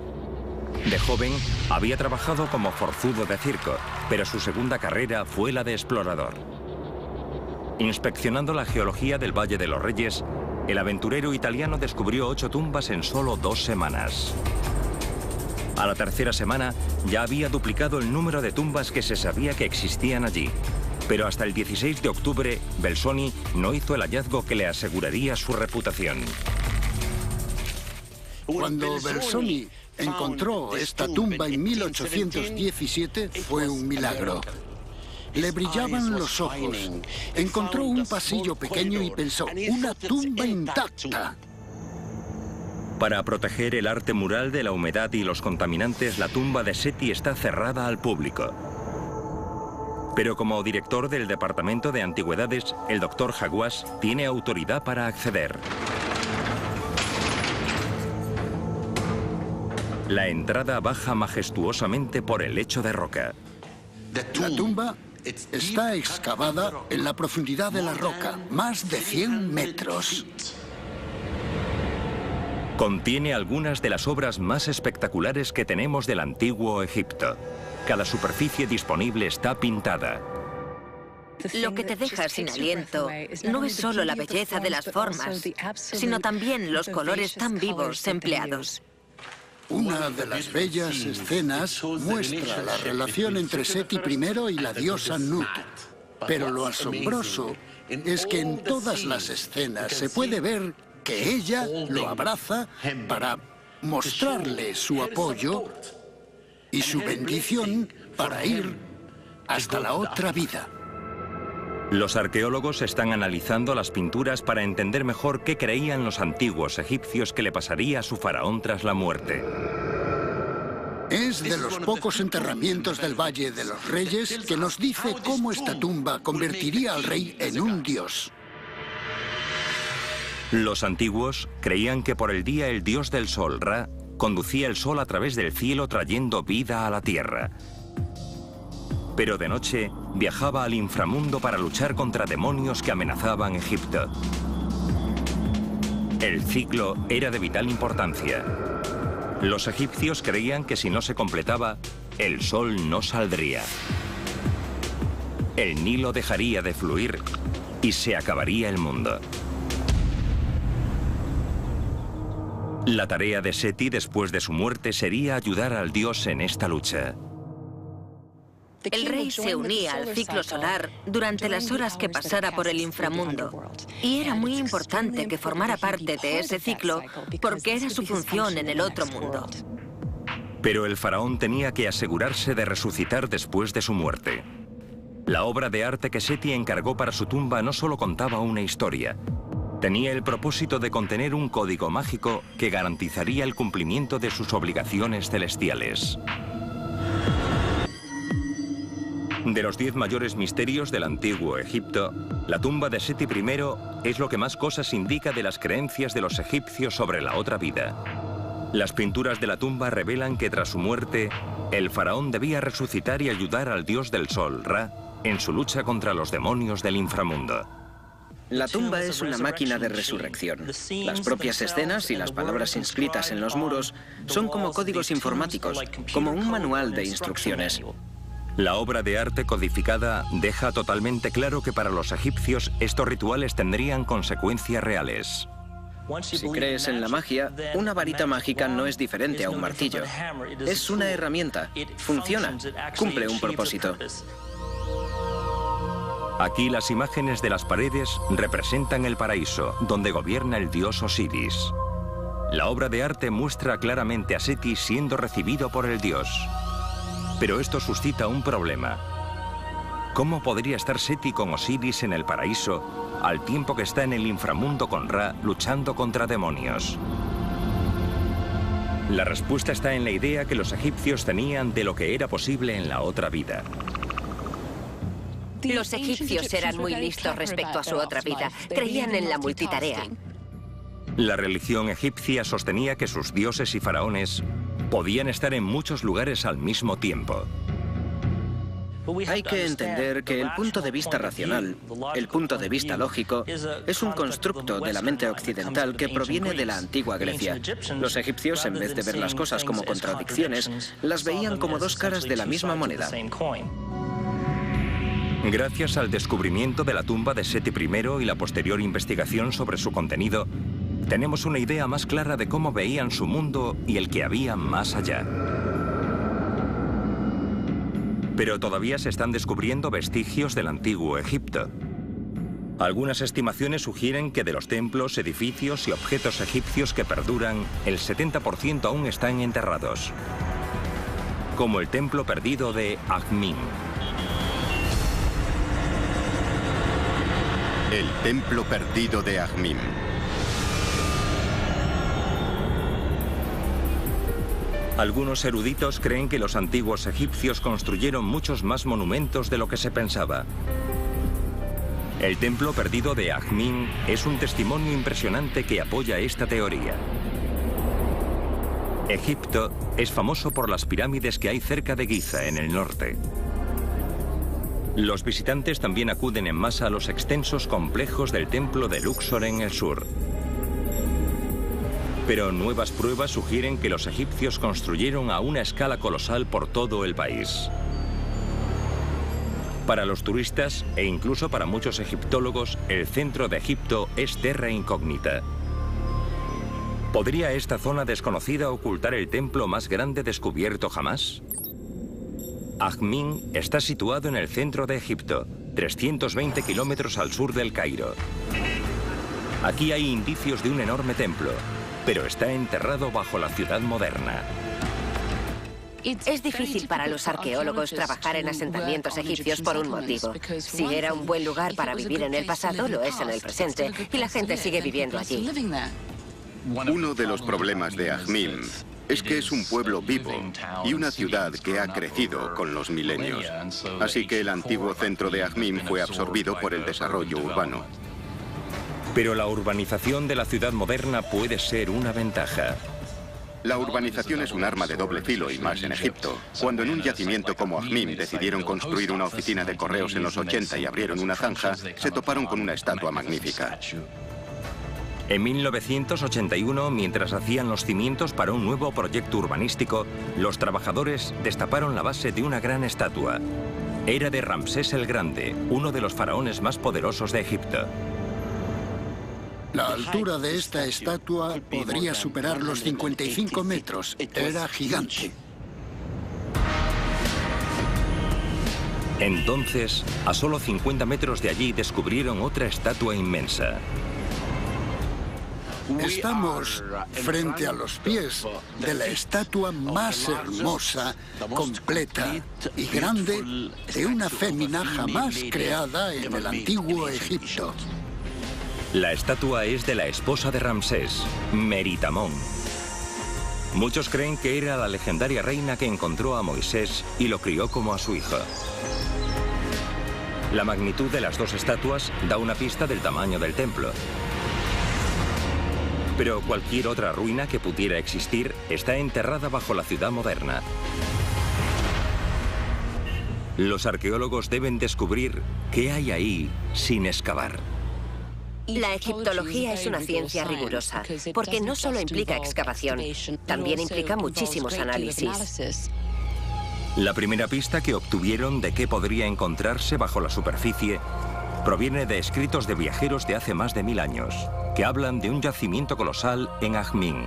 De joven, había trabajado como forzudo de circo, pero su segunda carrera fue la de explorador. Inspeccionando la geología del Valle de los Reyes, el aventurero italiano descubrió 8 tumbas en solo 2 semanas. A la tercera semana, ya había duplicado el número de tumbas que se sabía que existían allí. Pero hasta el 16 de octubre, Belzoni no hizo el hallazgo que le aseguraría su reputación. Cuando Belzoni encontró esta tumba en 1817, fue un milagro. Le brillaban los ojos. Encontró un pasillo pequeño y pensó, una tumba intacta. Para proteger el arte mural de la humedad y los contaminantes, la tumba de Seti está cerrada al público. Pero como director del Departamento de Antigüedades, el Dr. Hawass tiene autoridad para acceder. La entrada baja majestuosamente por el lecho de roca. La tumba está excavada en la profundidad de la roca, más de 100 metros. Contiene algunas de las obras más espectaculares que tenemos del antiguo Egipto. Cada superficie disponible está pintada. Lo que te deja sin aliento no es solo la belleza de las formas, sino también los colores tan vivos empleados. Una de las bellas escenas muestra la relación entre Seti I y la diosa Nut. Pero lo asombroso es que en todas las escenas se puede ver que ella lo abraza para mostrarle su apoyo y su bendición para ir hasta la otra vida. Los arqueólogos están analizando las pinturas para entender mejor qué creían los antiguos egipcios que le pasaría a su faraón tras la muerte. Es de los pocos enterramientos del Valle de los Reyes que nos dice cómo esta tumba convertiría al rey en un dios. Los antiguos creían que por el día el dios del sol, Ra, conducía el sol a través del cielo trayendo vida a la tierra. Pero de noche viajaba al inframundo para luchar contra demonios que amenazaban Egipto. El ciclo era de vital importancia. Los egipcios creían que si no se completaba, el sol no saldría. El Nilo dejaría de fluir y se acabaría el mundo. La tarea de Seti después de su muerte sería ayudar al dios en esta lucha. El rey se unía al ciclo solar durante las horas que pasara por el inframundo. Y era muy importante que formara parte de ese ciclo porque era su función en el otro mundo. Pero el faraón tenía que asegurarse de resucitar después de su muerte. La obra de arte que Seti encargó para su tumba no solo contaba una historia. Tenía el propósito de contener un código mágico que garantizaría el cumplimiento de sus obligaciones celestiales. De los 10 mayores misterios del antiguo Egipto, la tumba de Seti I es lo que más cosas indica de las creencias de los egipcios sobre la otra vida. Las pinturas de la tumba revelan que tras su muerte, el faraón debía resucitar y ayudar al dios del sol, Ra, en su lucha contra los demonios del inframundo. La tumba es una máquina de resurrección. Las propias escenas y las palabras inscritas en los muros son como códigos informáticos, como un manual de instrucciones. La obra de arte codificada deja totalmente claro que para los egipcios estos rituales tendrían consecuencias reales. Si crees en la magia, una varita mágica no es diferente a un martillo. Es una herramienta. Funciona. Cumple un propósito. Aquí las imágenes de las paredes representan el paraíso, donde gobierna el dios Osiris. La obra de arte muestra claramente a Seti siendo recibido por el dios. Pero esto suscita un problema. ¿Cómo podría estar Seti con Osiris en el paraíso al tiempo que está en el inframundo con Ra luchando contra demonios? La respuesta está en la idea que los egipcios tenían de lo que era posible en la otra vida. Los egipcios eran muy listos respecto a su otra vida. Creían en la multitarea. La religión egipcia sostenía que sus dioses y faraones podían estar en muchos lugares al mismo tiempo. Hay que entender que el punto de vista racional, el punto de vista lógico, es un constructo de la mente occidental que proviene de la antigua Grecia. Los egipcios, en vez de ver las cosas como contradicciones, las veían como dos caras de la misma moneda. Gracias al descubrimiento de la tumba de Seti I y la posterior investigación sobre su contenido, tenemos una idea más clara de cómo veían su mundo y el que había más allá. Pero todavía se están descubriendo vestigios del antiguo Egipto. Algunas estimaciones sugieren que de los templos, edificios y objetos egipcios que perduran, el 70% aún están enterrados. Como el templo perdido de Akhmin. El templo perdido de Akhmin. Algunos eruditos creen que los antiguos egipcios construyeron muchos más monumentos de lo que se pensaba. El templo perdido de Akhmin es un testimonio impresionante que apoya esta teoría. Egipto es famoso por las pirámides que hay cerca de Giza, en el norte. Los visitantes también acuden en masa a los extensos complejos del templo de Luxor en el sur. Pero nuevas pruebas sugieren que los egipcios construyeron a una escala colosal por todo el país. Para los turistas, e incluso para muchos egiptólogos, el centro de Egipto es terra incógnita. ¿Podría esta zona desconocida ocultar el templo más grande descubierto jamás? Akhmin está situado en el centro de Egipto, 320 kilómetros al sur del Cairo. Aquí hay indicios de un enorme templo, pero está enterrado bajo la ciudad moderna. Es difícil para los arqueólogos trabajar en asentamientos egipcios por un motivo. Si era un buen lugar para vivir en el pasado, lo es en el presente, y la gente sigue viviendo allí. Uno de los problemas de Akhmin es que es un pueblo vivo y una ciudad que ha crecido con los milenios. Así que el antiguo centro de Akhmin fue absorbido por el desarrollo urbano. Pero la urbanización de la ciudad moderna puede ser una ventaja. La urbanización es un arma de doble filo y más en Egipto. Cuando en un yacimiento como Akhmin decidieron construir una oficina de correos en los 80 y abrieron una zanja, se toparon con una estatua magnífica. En 1981, mientras hacían los cimientos para un nuevo proyecto urbanístico, los trabajadores destaparon la base de una gran estatua. Era de Ramsés el Grande, uno de los faraones más poderosos de Egipto. La altura de esta estatua podría superar los 55 metros. Era gigante. Entonces, a solo 50 metros de allí descubrieron otra estatua inmensa. Estamos frente a los pies de la estatua más hermosa, completa y grande de una fémina jamás creada en el antiguo Egipto. La estatua es de la esposa de Ramsés, Meritamón. Muchos creen que era la legendaria reina que encontró a Moisés y lo crió como a su hijo. La magnitud de las dos estatuas da una pista del tamaño del templo. Pero cualquier otra ruina que pudiera existir está enterrada bajo la ciudad moderna. Los arqueólogos deben descubrir qué hay ahí sin excavar. La egiptología es una ciencia rigurosa, porque no solo implica excavación, también implica muchísimos análisis. La primera pista que obtuvieron de qué podría encontrarse bajo la superficie proviene de escritos de viajeros de hace más de 1000 años, que hablan de un yacimiento colosal en Ajmín.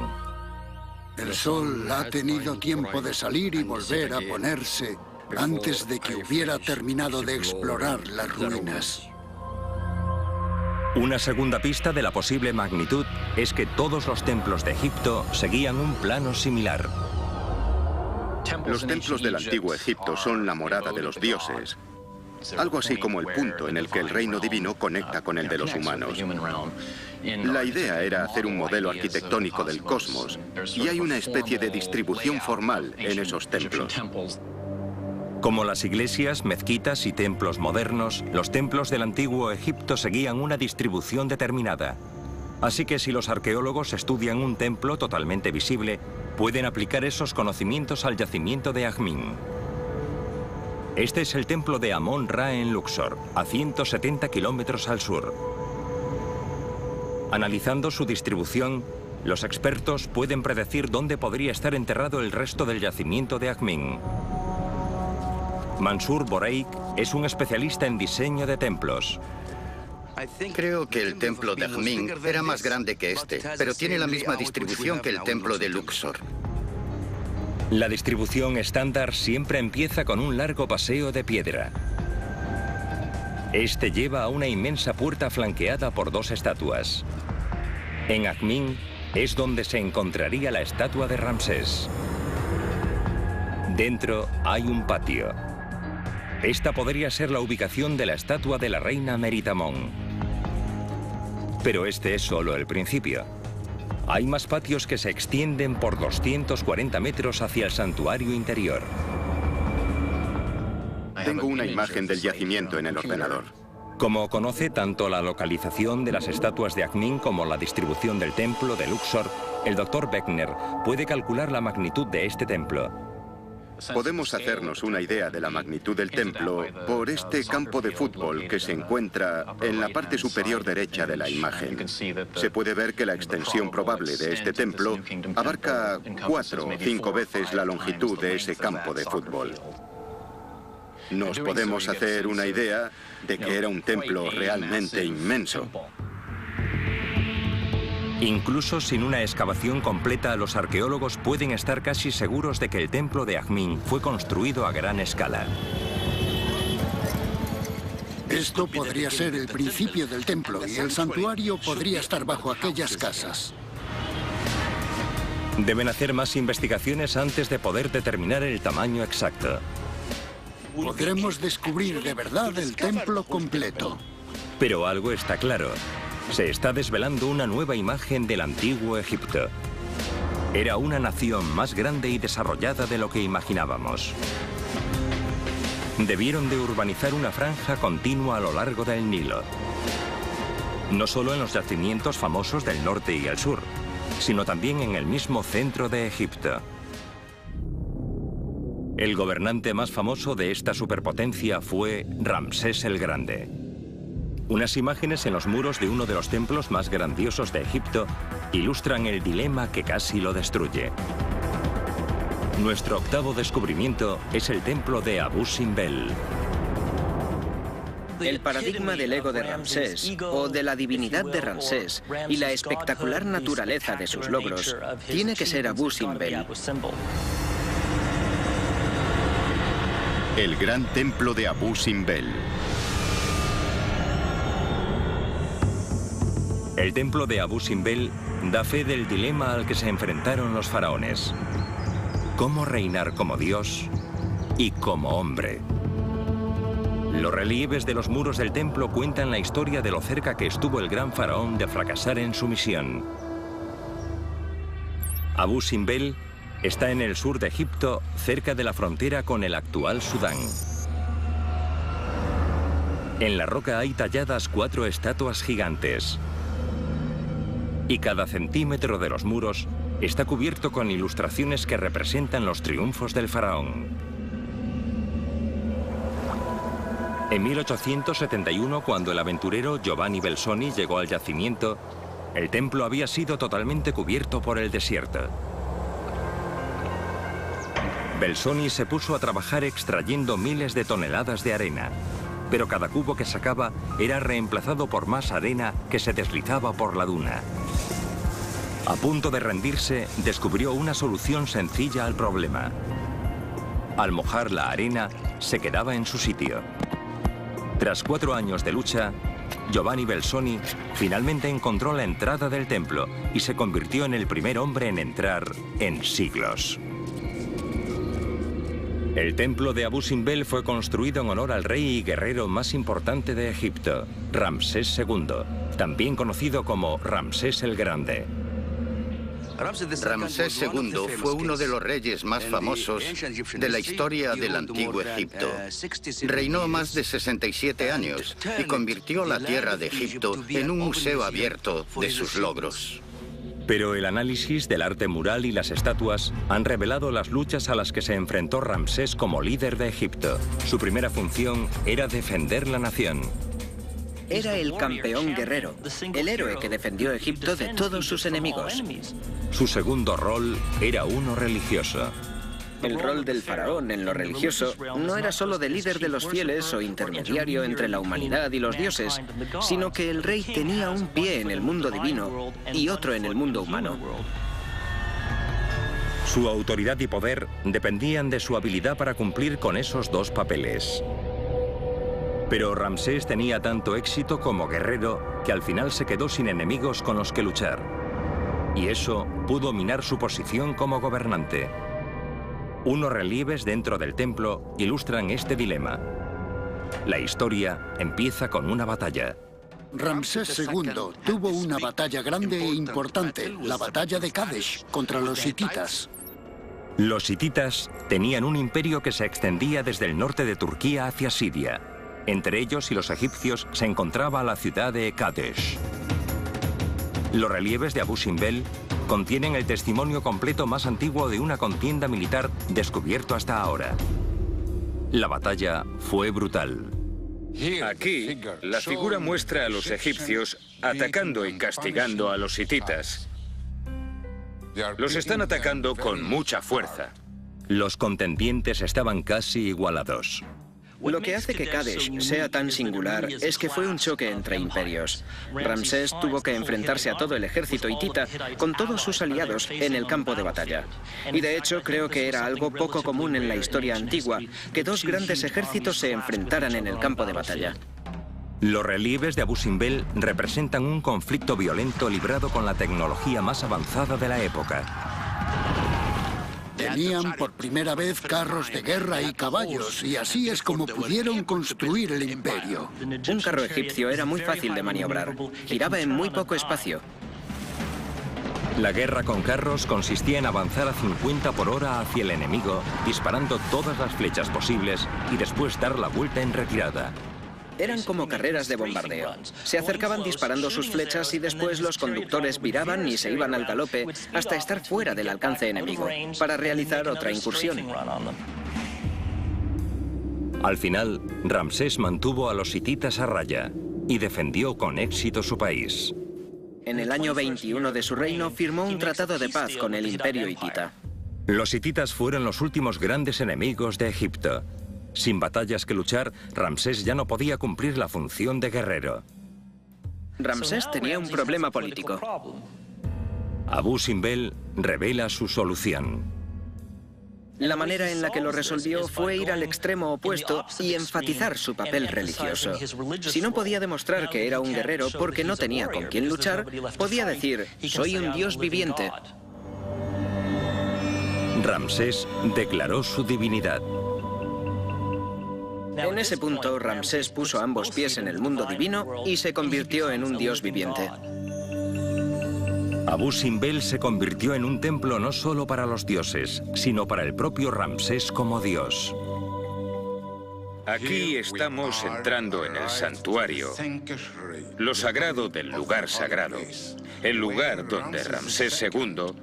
El sol ha tenido tiempo de salir y volver a ponerse antes de que hubiera terminado de explorar las ruinas. Una segunda pista de la posible magnitud es que todos los templos de Egipto seguían un plano similar. Los templos del antiguo Egipto son la morada de los dioses, algo así como el punto en el que el reino divino conecta con el de los humanos. La idea era hacer un modelo arquitectónico del cosmos, y hay una especie de distribución formal en esos templos. Como las iglesias, mezquitas y templos modernos, los templos del antiguo Egipto seguían una distribución determinada. Así que si los arqueólogos estudian un templo totalmente visible, pueden aplicar esos conocimientos al yacimiento de Ajmín. Este es el templo de Amón-Ra en Luxor, a 170 kilómetros al sur. Analizando su distribución, los expertos pueden predecir dónde podría estar enterrado el resto del yacimiento de Ajmín. Mansour Boreik es un especialista en diseño de templos. Creo que el templo de Ajmín era más grande que este, pero tiene la misma distribución que el templo de Luxor. La distribución estándar siempre empieza con un largo paseo de piedra. Este lleva a una inmensa puerta flanqueada por 2 estatuas. En Ajmín es donde se encontraría la estatua de Ramsés. Dentro hay un patio. Esta podría ser la ubicación de la estatua de la reina Meritamón. Pero este es solo el principio. Hay más patios que se extienden por 240 metros hacia el santuario interior. Tengo una imagen del yacimiento en el ordenador. Como conoce tanto la localización de las estatuas de Ajmín como la distribución del templo de Luxor, el Dr. Beckner puede calcular la magnitud de este templo. Podemos hacernos una idea de la magnitud del templo por este campo de fútbol que se encuentra en la parte superior derecha de la imagen. Se puede ver que la extensión probable de este templo abarca 4 o 5 veces la longitud de ese campo de fútbol. Nos podemos hacer una idea de que era un templo realmente inmenso. Incluso sin una excavación completa, los arqueólogos pueden estar casi seguros de que el templo de Ajmín fue construido a gran escala. Esto podría ser el principio del templo y el santuario podría estar bajo aquellas casas. Deben hacer más investigaciones antes de poder determinar el tamaño exacto. Podremos descubrir de verdad el templo completo. Pero algo está claro. Se está desvelando una nueva imagen del antiguo Egipto. Era una nación más grande y desarrollada de lo que imaginábamos. Debieron de urbanizar una franja continua a lo largo del Nilo. No solo en los yacimientos famosos del norte y el sur, sino también en el mismo centro de Egipto. El gobernante más famoso de esta superpotencia fue Ramsés el Grande. Unas imágenes en los muros de uno de los templos más grandiosos de Egipto ilustran el dilema que casi lo destruye. Nuestro octavo descubrimiento es el templo de Abu Simbel. El paradigma del ego de Ramsés, o de la divinidad de Ramsés, y la espectacular naturaleza de sus logros, tiene que ser Abu Simbel. El gran templo de Abu Simbel. El templo de Abu Simbel da fe del dilema al que se enfrentaron los faraones. ¿Cómo reinar como Dios y como hombre? Los relieves de los muros del templo cuentan la historia de lo cerca que estuvo el gran faraón de fracasar en su misión. Abu Simbel está en el sur de Egipto, cerca de la frontera con el actual Sudán. En la roca hay talladas 4 estatuas gigantes. Y cada centímetro de los muros está cubierto con ilustraciones que representan los triunfos del faraón. En 1871, cuando el aventurero Giovanni Belzoni llegó al yacimiento, el templo había sido totalmente cubierto por el desierto. Belzoni se puso a trabajar extrayendo miles de toneladas de arena, pero cada cubo que sacaba era reemplazado por más arena que se deslizaba por la duna. A punto de rendirse, descubrió una solución sencilla al problema. Al mojar la arena, se quedaba en su sitio. Tras 4 años de lucha, Giovanni Belzoni finalmente encontró la entrada del templo y se convirtió en el primer hombre en entrar en siglos. El templo de Abu Simbel fue construido en honor al rey y guerrero más importante de Egipto, Ramsés II, también conocido como Ramsés el Grande. Ramsés II fue uno de los reyes más famosos de la historia del antiguo Egipto. Reinó más de 67 años y convirtió la tierra de Egipto en un museo abierto de sus logros. Pero el análisis del arte mural y las estatuas han revelado las luchas a las que se enfrentó Ramsés como líder de Egipto. Su primera función era defender la nación. Era el campeón guerrero, el héroe que defendió Egipto de todos sus enemigos. Su segundo rol era uno religioso. El rol del faraón en lo religioso no era solo de líder de los fieles o intermediario entre la humanidad y los dioses, sino que el rey tenía un pie en el mundo divino y otro en el mundo humano. Su autoridad y poder dependían de su habilidad para cumplir con esos dos papeles. Pero Ramsés tenía tanto éxito como guerrero que al final se quedó sin enemigos con los que luchar. Y eso pudo minar su posición como gobernante. Unos relieves dentro del templo ilustran este dilema. La historia empieza con una batalla. Ramsés II tuvo una batalla grande e importante, la batalla de Kadesh contra los hititas. Los hititas tenían un imperio que se extendía desde el norte de Turquía hacia Siria. Entre ellos y los egipcios se encontraba la ciudad de Kadesh. Los relieves de Abu Simbel contienen el testimonio completo más antiguo de una contienda militar descubierto hasta ahora. La batalla fue brutal. Aquí, la figura muestra a los egipcios atacando y castigando a los hititas. Los están atacando con mucha fuerza. Los contendientes estaban casi igualados. Lo que hace que Kadesh sea tan singular es que fue un choque entre imperios. Ramsés tuvo que enfrentarse a todo el ejército hitita con todos sus aliados en el campo de batalla. Y de hecho creo que era algo poco común en la historia antigua que dos grandes ejércitos se enfrentaran en el campo de batalla. Los relieves de Abu Simbel representan un conflicto violento librado con la tecnología más avanzada de la época. Tenían por primera vez carros de guerra y caballos, y así es como pudieron construir el imperio. Un carro egipcio era muy fácil de maniobrar. Giraba en muy poco espacio. La guerra con carros consistía en avanzar a 50 por hora hacia el enemigo, disparando todas las flechas posibles y después dar la vuelta en retirada. Eran como carreras de bombardeo. Se acercaban disparando sus flechas y después los conductores viraban y se iban al galope hasta estar fuera del alcance enemigo, para realizar otra incursión. Al final, Ramsés mantuvo a los hititas a raya y defendió con éxito su país. En el año 21 de su reino firmó un tratado de paz con el imperio hitita. Los hititas fueron los últimos grandes enemigos de Egipto. Sin batallas que luchar, Ramsés ya no podía cumplir la función de guerrero. Ramsés tenía un problema político. Abu Simbel revela su solución. La manera en la que lo resolvió fue ir al extremo opuesto y enfatizar su papel religioso. Si no podía demostrar que era un guerrero porque no tenía con quién luchar, podía decir, soy un dios viviente. Ramsés declaró su divinidad. En ese punto, Ramsés puso ambos pies en el mundo divino y se convirtió en un dios viviente. Abu Simbel se convirtió en un templo no solo para los dioses, sino para el propio Ramsés como dios. Aquí estamos entrando en el santuario, lo sagrado del lugar sagrado, el lugar donde Ramsés II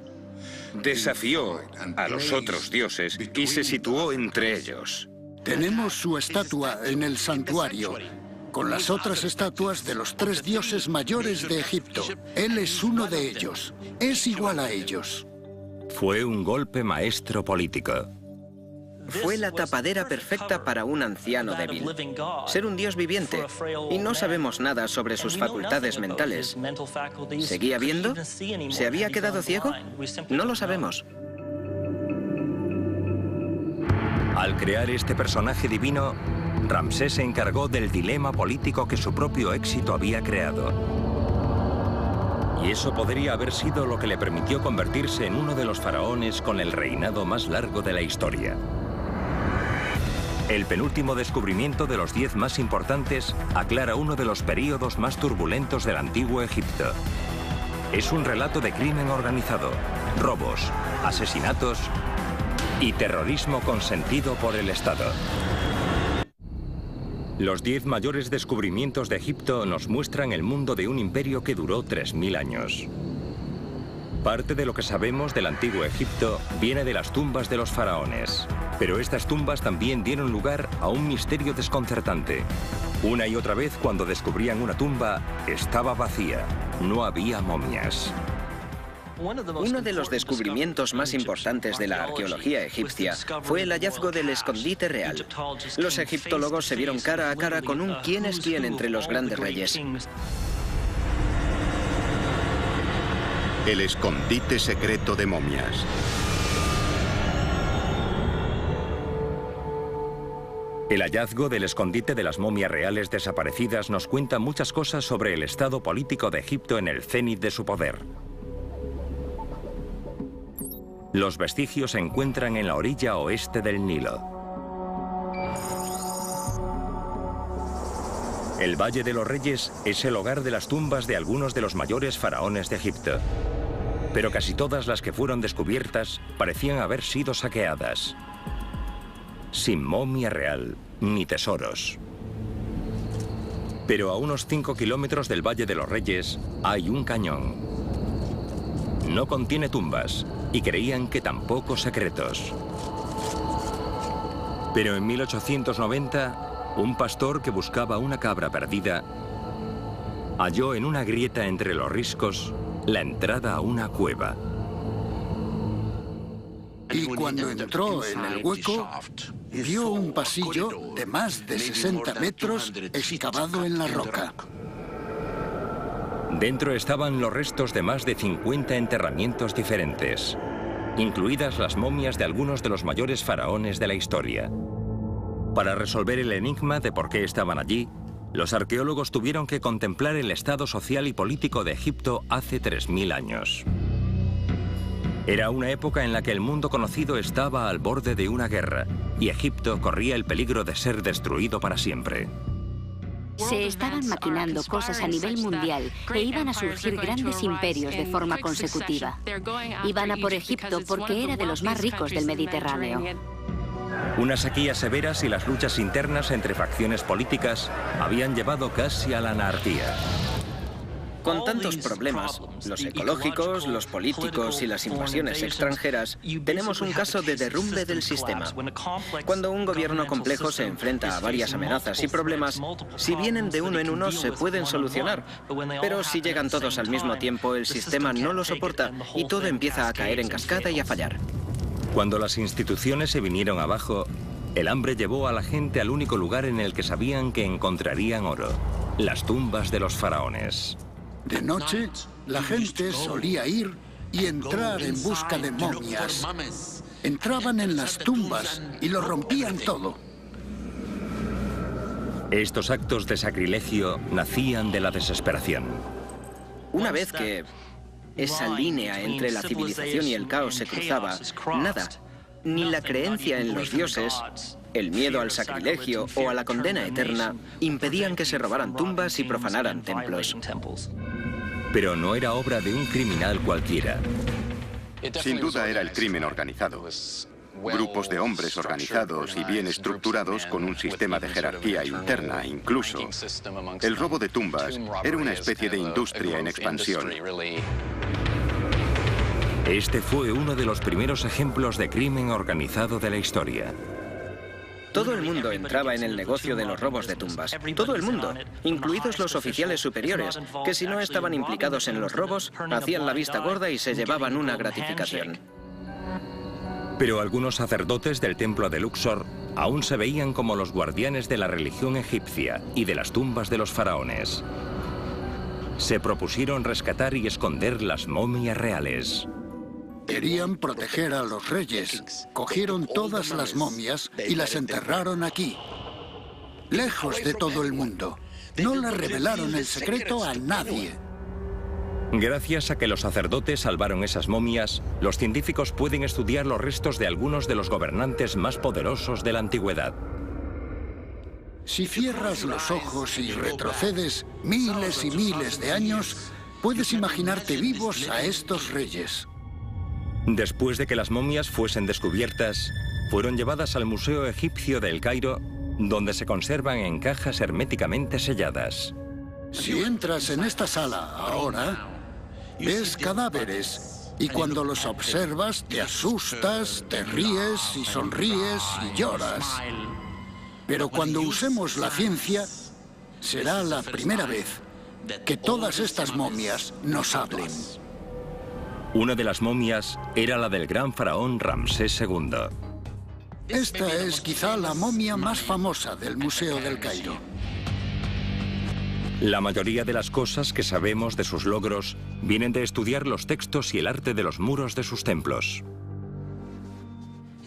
desafió a los otros dioses y se situó entre ellos. Tenemos su estatua en el santuario, con las otras estatuas de los 3 dioses mayores de Egipto. Él es uno de ellos. Es igual a ellos. Fue un golpe maestro político. Fue la tapadera perfecta para un anciano débil. Ser un dios viviente, y no sabemos nada sobre sus facultades mentales. ¿Seguía viendo? ¿Se había quedado ciego? No lo sabemos. Al crear este personaje divino, Ramsés se encargó del dilema político que su propio éxito había creado. Y eso podría haber sido lo que le permitió convertirse en uno de los faraones con el reinado más largo de la historia. El penúltimo descubrimiento de los 10 más importantes aclara uno de los períodos más turbulentos del antiguo Egipto. Es un relato de crimen organizado, robos, asesinatos y terrorismo consentido por el Estado. Los 10 mayores descubrimientos de Egipto nos muestran el mundo de un imperio que duró 3000 años. Parte de lo que sabemos del antiguo Egipto viene de las tumbas de los faraones. Pero estas tumbas también dieron lugar a un misterio desconcertante. Una y otra vez, cuando descubrían una tumba, estaba vacía. No había momias. Uno de los descubrimientos más importantes de la arqueología egipcia fue el hallazgo del escondite real. Los egiptólogos se vieron cara a cara con un quién es quién entre los grandes reyes. El escondite secreto de momias. El hallazgo del escondite de las momias reales desaparecidas nos cuenta muchas cosas sobre el estado político de Egipto en el cénit de su poder. Los vestigios se encuentran en la orilla oeste del Nilo. El Valle de los Reyes es el hogar de las tumbas de algunos de los mayores faraones de Egipto. Pero casi todas las que fueron descubiertas parecían haber sido saqueadas. Sin momia real, ni tesoros. Pero a unos 5 kilómetros del Valle de los Reyes hay un cañón. No contiene tumbas y creían que tampoco secretos. Pero en 1890, un pastor que buscaba una cabra perdida halló en una grieta entre los riscos la entrada a una cueva. Y cuando entró en el hueco, vio un pasillo de más de 60 metros excavado en la roca. Dentro estaban los restos de más de 50 enterramientos diferentes, incluidas las momias de algunos de los mayores faraones de la historia. Para resolver el enigma de por qué estaban allí, los arqueólogos tuvieron que contemplar el estado social y político de Egipto hace 3000 años. Era una época en la que el mundo conocido estaba al borde de una guerra y Egipto corría el peligro de ser destruido para siempre. Se estaban maquinando cosas a nivel mundial e iban a surgir grandes imperios de forma consecutiva. Iban a por Egipto porque era de los más ricos del Mediterráneo. Unas sequías severas y las luchas internas entre facciones políticas habían llevado casi a la anarquía. Con tantos problemas, los ecológicos, los políticos y las invasiones extranjeras, tenemos un caso de derrumbe del sistema. Cuando un gobierno complejo se enfrenta a varias amenazas y problemas, si vienen de uno en uno se pueden solucionar. Pero si llegan todos al mismo tiempo, el sistema no lo soporta y todo empieza a caer en cascada y a fallar. Cuando las instituciones se vinieron abajo, el hambre llevó a la gente al único lugar en el que sabían que encontrarían oro: las tumbas de los faraones. De noche, la gente solía ir y entrar en busca de momias. Entraban en las tumbas y lo rompían todo. Estos actos de sacrilegio nacían de la desesperación. Una vez que esa línea entre la civilización y el caos se cruzaba, nada, ni la creencia en los dioses, el miedo al sacrilegio o a la condena eterna, impedían que se robaran tumbas y profanaran templos. Pero no era obra de un criminal cualquiera. Sin duda era el crimen organizado. Grupos de hombres organizados y bien estructurados con un sistema de jerarquía interna incluso. El robo de tumbas era una especie de industria en expansión. Este fue uno de los primeros ejemplos de crimen organizado de la historia. Todo el mundo entraba en el negocio de los robos de tumbas. Todo el mundo, incluidos los oficiales superiores, que si no estaban implicados en los robos, hacían la vista gorda y se llevaban una gratificación. Pero algunos sacerdotes del templo de Luxor aún se veían como los guardianes de la religión egipcia y de las tumbas de los faraones. Se propusieron rescatar y esconder las momias reales. Querían proteger a los reyes. Cogieron todas las momias y las enterraron aquí, lejos de todo el mundo. No le revelaron el secreto a nadie. Gracias a que los sacerdotes salvaron esas momias, los científicos pueden estudiar los restos de algunos de los gobernantes más poderosos de la antigüedad. Si cierras los ojos y retrocedes miles y miles de años, puedes imaginarte vivos a estos reyes. Después de que las momias fuesen descubiertas, fueron llevadas al Museo Egipcio de El Cairo, donde se conservan en cajas herméticamente selladas. Si entras en esta sala ahora, ves cadáveres y cuando los observas te asustas, te ríes y sonríes y lloras. Pero cuando usemos la ciencia, será la primera vez que todas estas momias nos hablen. Una de las momias era la del gran faraón Ramsés II. Esta es quizá la momia más famosa del Museo del Cairo. La mayoría de las cosas que sabemos de sus logros vienen de estudiar los textos y el arte de los muros de sus templos.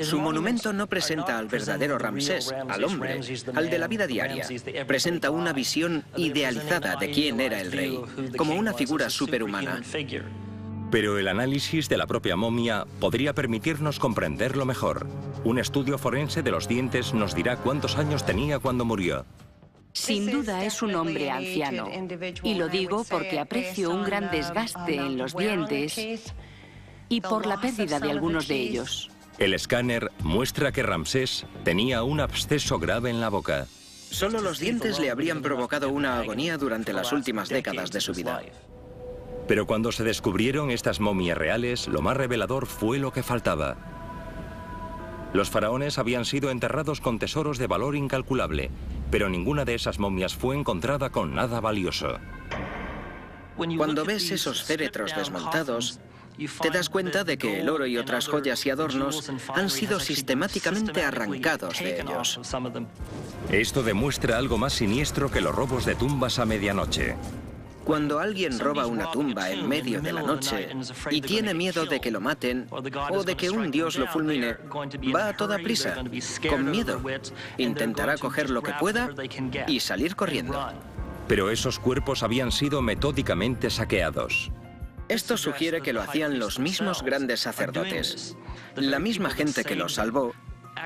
Su monumento no presenta al verdadero Ramsés, al hombre, al de la vida diaria. Presenta una visión idealizada de quién era el rey, como una figura superhumana. Pero el análisis de la propia momia podría permitirnos comprenderlo mejor. Un estudio forense de los dientes nos dirá cuántos años tenía cuando murió. Sin duda es un hombre anciano. Y lo digo porque aprecio un gran desgaste en los dientes y por la pérdida de algunos de ellos. El escáner muestra que Ramsés tenía un absceso grave en la boca. Solo los dientes le habrían provocado una agonía durante las últimas décadas de su vida. Pero cuando se descubrieron estas momias reales, lo más revelador fue lo que faltaba. Los faraones habían sido enterrados con tesoros de valor incalculable, pero ninguna de esas momias fue encontrada con nada valioso. Cuando ves esos féretros desmontados, te das cuenta de que el oro y otras joyas y adornos han sido sistemáticamente arrancados de ellos. Esto demuestra algo más siniestro que los robos de tumbas a medianoche. Cuando alguien roba una tumba en medio de la noche y tiene miedo de que lo maten o de que un dios lo fulmine, va a toda prisa, con miedo. Intentará coger lo que pueda y salir corriendo. Pero esos cuerpos habían sido metódicamente saqueados. Esto sugiere que lo hacían los mismos grandes sacerdotes. La misma gente que los salvó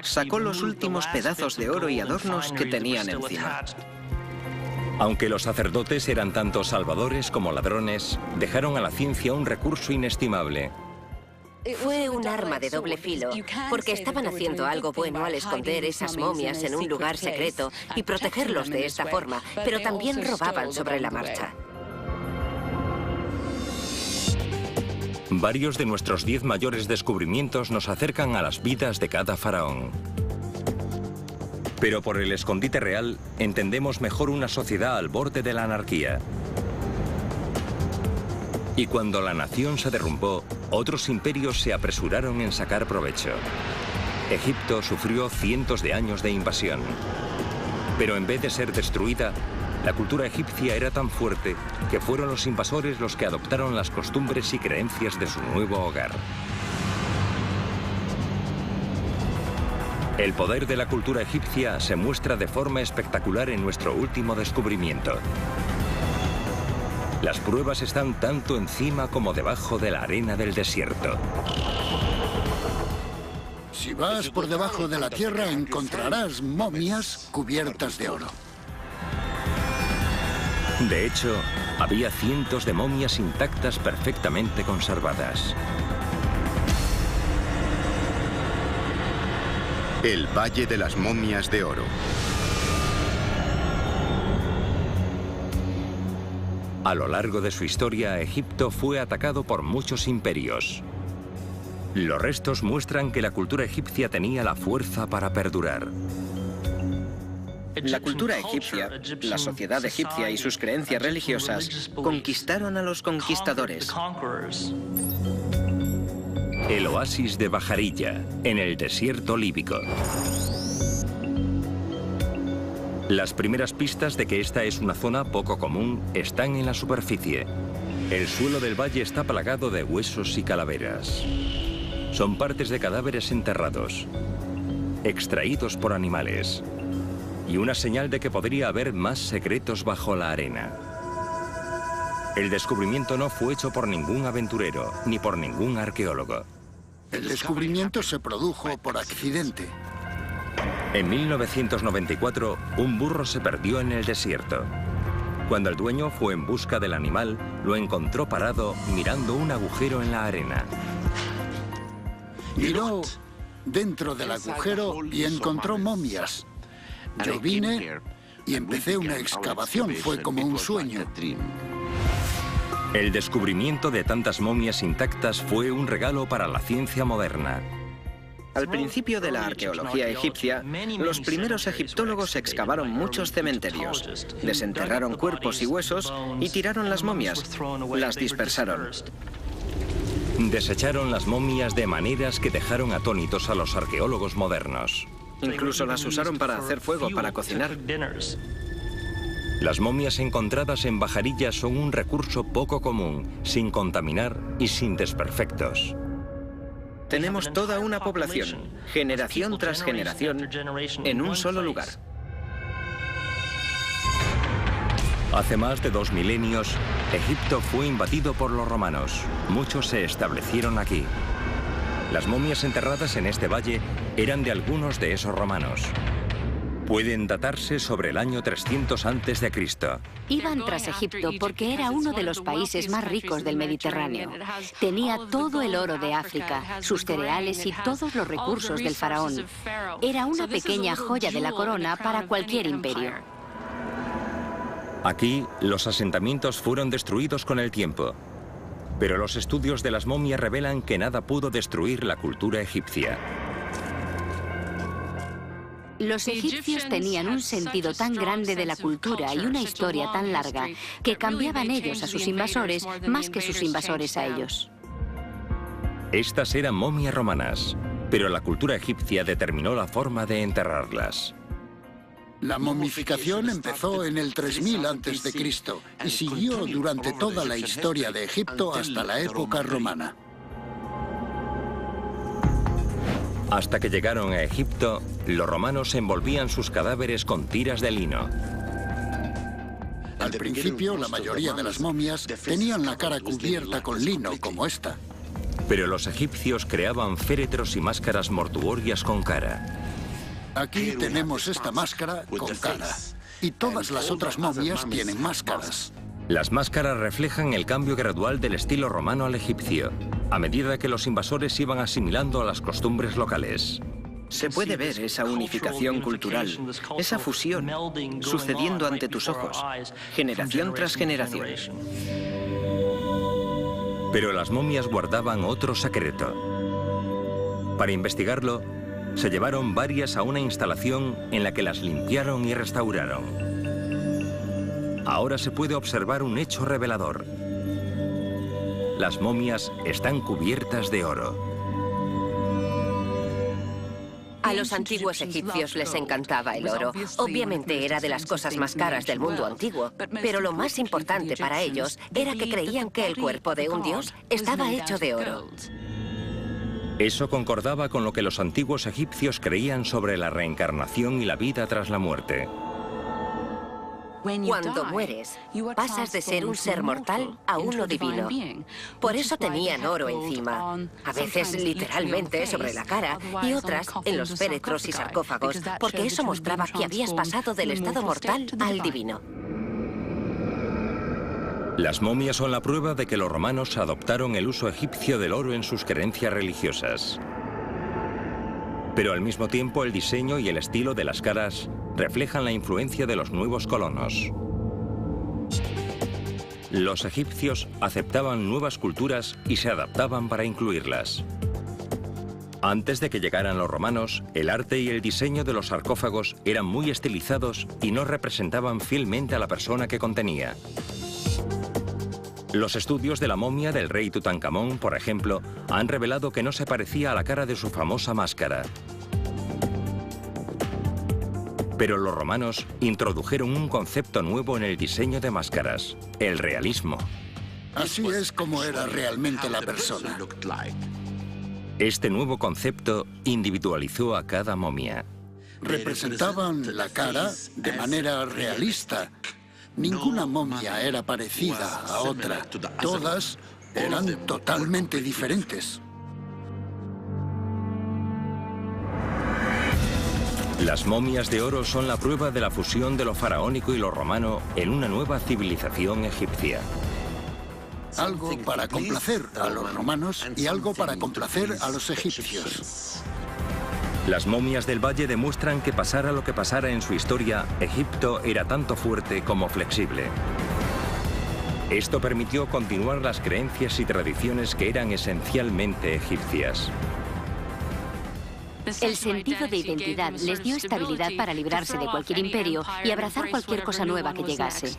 sacó los últimos pedazos de oro y adornos que tenían encima. Aunque los sacerdotes eran tanto salvadores como ladrones, dejaron a la ciencia un recurso inestimable. Fue un arma de doble filo, porque estaban haciendo algo bueno al esconder esas momias en un lugar secreto y protegerlos de esta forma, pero también robaban sobre la marcha. Varios de nuestros 10 mayores descubrimientos nos acercan a las vidas de cada faraón. Pero por el escondite real, entendemos mejor una sociedad al borde de la anarquía. Y cuando la nación se derrumbó, otros imperios se apresuraron en sacar provecho. Egipto sufrió cientos de años de invasión. Pero en vez de ser destruida, la cultura egipcia era tan fuerte que fueron los invasores los que adoptaron las costumbres y creencias de su nuevo hogar. El poder de la cultura egipcia se muestra de forma espectacular en nuestro último descubrimiento. Las pruebas están tanto encima como debajo de la arena del desierto. Si vas por debajo de la tierra encontrarás momias cubiertas de oro. De hecho, había cientos de momias intactas perfectamente conservadas. El Valle de las Momias de Oro. A lo largo de su historia, Egipto fue atacado por muchos imperios. Los restos muestran que la cultura egipcia tenía la fuerza para perdurar. La cultura egipcia, la sociedad egipcia y sus creencias religiosas conquistaron a los conquistadores. El oasis de Bajarilla, en el desierto líbico. Las primeras pistas de que esta es una zona poco común están en la superficie. El suelo del valle está plagado de huesos y calaveras. Son partes de cadáveres enterrados, extraídos por animales, y una señal de que podría haber más secretos bajo la arena. El descubrimiento no fue hecho por ningún aventurero, ni por ningún arqueólogo. El descubrimiento se produjo por accidente. En 1994, un burro se perdió en el desierto. Cuando el dueño fue en busca del animal, lo encontró parado mirando un agujero en la arena. Miró dentro del agujero y encontró momias. Yo vine y empecé una excavación, fue como un sueño. El descubrimiento de tantas momias intactas fue un regalo para la ciencia moderna. Al principio de la arqueología egipcia, los primeros egiptólogos excavaron muchos cementerios, desenterraron cuerpos y huesos y tiraron las momias, las dispersaron. Desecharon las momias de maneras que dejaron atónitos a los arqueólogos modernos. Incluso las usaron para hacer fuego, para cocinar. Las momias encontradas en Bajarilla son un recurso poco común, sin contaminar y sin desperfectos. Tenemos toda una población, generación tras generación, en un solo lugar. Hace más de 2 milenios, Egipto fue invadido por los romanos. Muchos se establecieron aquí. Las momias enterradas en este valle eran de algunos de esos romanos. Pueden datarse sobre el año 300 a.C. Iban tras Egipto porque era uno de los países más ricos del Mediterráneo. Tenía todo el oro de África, sus cereales y todos los recursos del faraón. Era una pequeña joya de la corona para cualquier imperio. Aquí, los asentamientos fueron destruidos con el tiempo. Pero los estudios de las momias revelan que nada pudo destruir la cultura egipcia. Los egipcios tenían un sentido tan grande de la cultura y una historia tan larga que cambiaban ellos a sus invasores más que sus invasores a ellos. Estas eran momias romanas, pero la cultura egipcia determinó la forma de enterrarlas. La momificación empezó en el 3000 a.C. y siguió durante toda la historia de Egipto hasta la época romana. Hasta que llegaron a Egipto, los romanos envolvían sus cadáveres con tiras de lino. Al principio, la mayoría de las momias tenían la cara cubierta con lino, como esta. Pero los egipcios creaban féretros y máscaras mortuorias con cara. Aquí tenemos esta máscara con cara, y todas las otras momias tienen máscaras. Las máscaras reflejan el cambio gradual del estilo romano al egipcio, a medida que los invasores iban asimilando a las costumbres locales. Se puede ver esa unificación cultural, esa fusión, sucediendo ante tus ojos, generación tras generación. Pero las momias guardaban otro secreto. Para investigarlo, se llevaron varias a una instalación en la que las limpiaron y restauraron. Ahora se puede observar un hecho revelador. Las momias están cubiertas de oro. A los antiguos egipcios les encantaba el oro. Obviamente era de las cosas más caras del mundo antiguo, pero lo más importante para ellos era que creían que el cuerpo de un dios estaba hecho de oro. Eso concordaba con lo que los antiguos egipcios creían sobre la reencarnación y la vida tras la muerte. Cuando mueres, pasas de ser un ser mortal a uno divino. Por eso tenían oro encima, a veces literalmente sobre la cara y otras en los féretros y sarcófagos, porque eso mostraba que habías pasado del estado mortal al divino. Las momias son la prueba de que los romanos adoptaron el uso egipcio del oro en sus creencias religiosas. Pero al mismo tiempo el diseño y el estilo de las caras reflejan la influencia de los nuevos colonos. Los egipcios aceptaban nuevas culturas y se adaptaban para incluirlas. Antes de que llegaran los romanos, el arte y el diseño de los sarcófagos eran muy estilizados y no representaban fielmente a la persona que contenía. Los estudios de la momia del rey Tutankamón, por ejemplo, han revelado que no se parecía a la cara de su famosa máscara. Pero los romanos introdujeron un concepto nuevo en el diseño de máscaras: el realismo. Así es como era realmente la persona. Este nuevo concepto individualizó a cada momia. Representaban la cara de manera realista. Ninguna momia era parecida a otra. Todas eran totalmente diferentes. Las momias de oro son la prueba de la fusión de lo faraónico y lo romano en una nueva civilización egipcia. Algo para complacer a los romanos y algo para complacer a los egipcios. Las momias del valle demuestran que pasara lo que pasara en su historia, Egipto era tanto fuerte como flexible. Esto permitió continuar las creencias y tradiciones que eran esencialmente egipcias. El sentido de identidad les dio estabilidad para librarse de cualquier imperio y abrazar cualquier cosa nueva que llegase.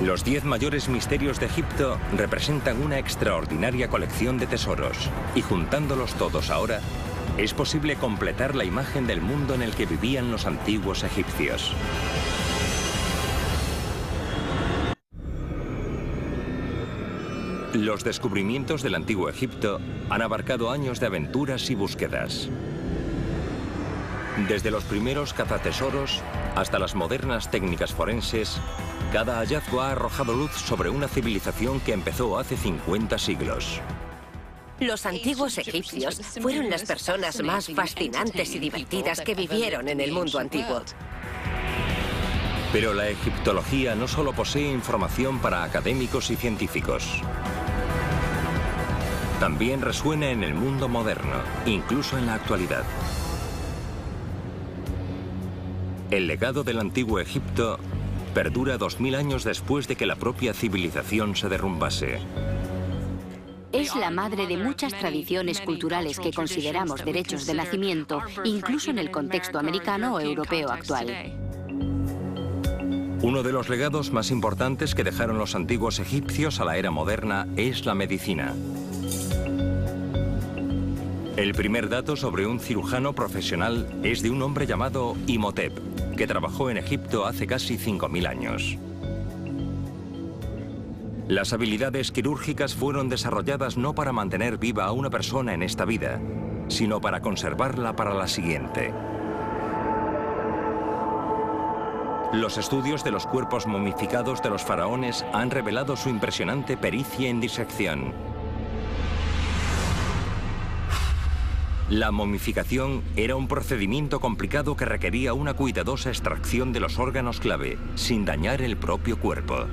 Los 10 mayores misterios de Egipto representan una extraordinaria colección de tesoros, y juntándolos todos ahora, es posible completar la imagen del mundo en el que vivían los antiguos egipcios. Los descubrimientos del antiguo Egipto han abarcado años de aventuras y búsquedas. Desde los primeros cazatesoros hasta las modernas técnicas forenses, cada hallazgo ha arrojado luz sobre una civilización que empezó hace 50 siglos. Los antiguos egipcios fueron las personas más fascinantes y divertidas que vivieron en el mundo antiguo. Pero la egiptología no solo posee información para académicos y científicos. También resuena en el mundo moderno, incluso en la actualidad. El legado del antiguo Egipto perdura 2000 años después de que la propia civilización se derrumbase. Es la madre de muchas tradiciones culturales que consideramos derechos de nacimiento, incluso en el contexto americano o europeo actual. Uno de los legados más importantes que dejaron los antiguos egipcios a la era moderna es la medicina. El primer dato sobre un cirujano profesional es de un hombre llamado Imhotep, que trabajó en Egipto hace casi 5000 años. Las habilidades quirúrgicas fueron desarrolladas no para mantener viva a una persona en esta vida, sino para conservarla para la siguiente. Los estudios de los cuerpos momificados de los faraones han revelado su impresionante pericia en disección. La momificación era un procedimiento complicado que requería una cuidadosa extracción de los órganos clave, sin dañar el propio cuerpo.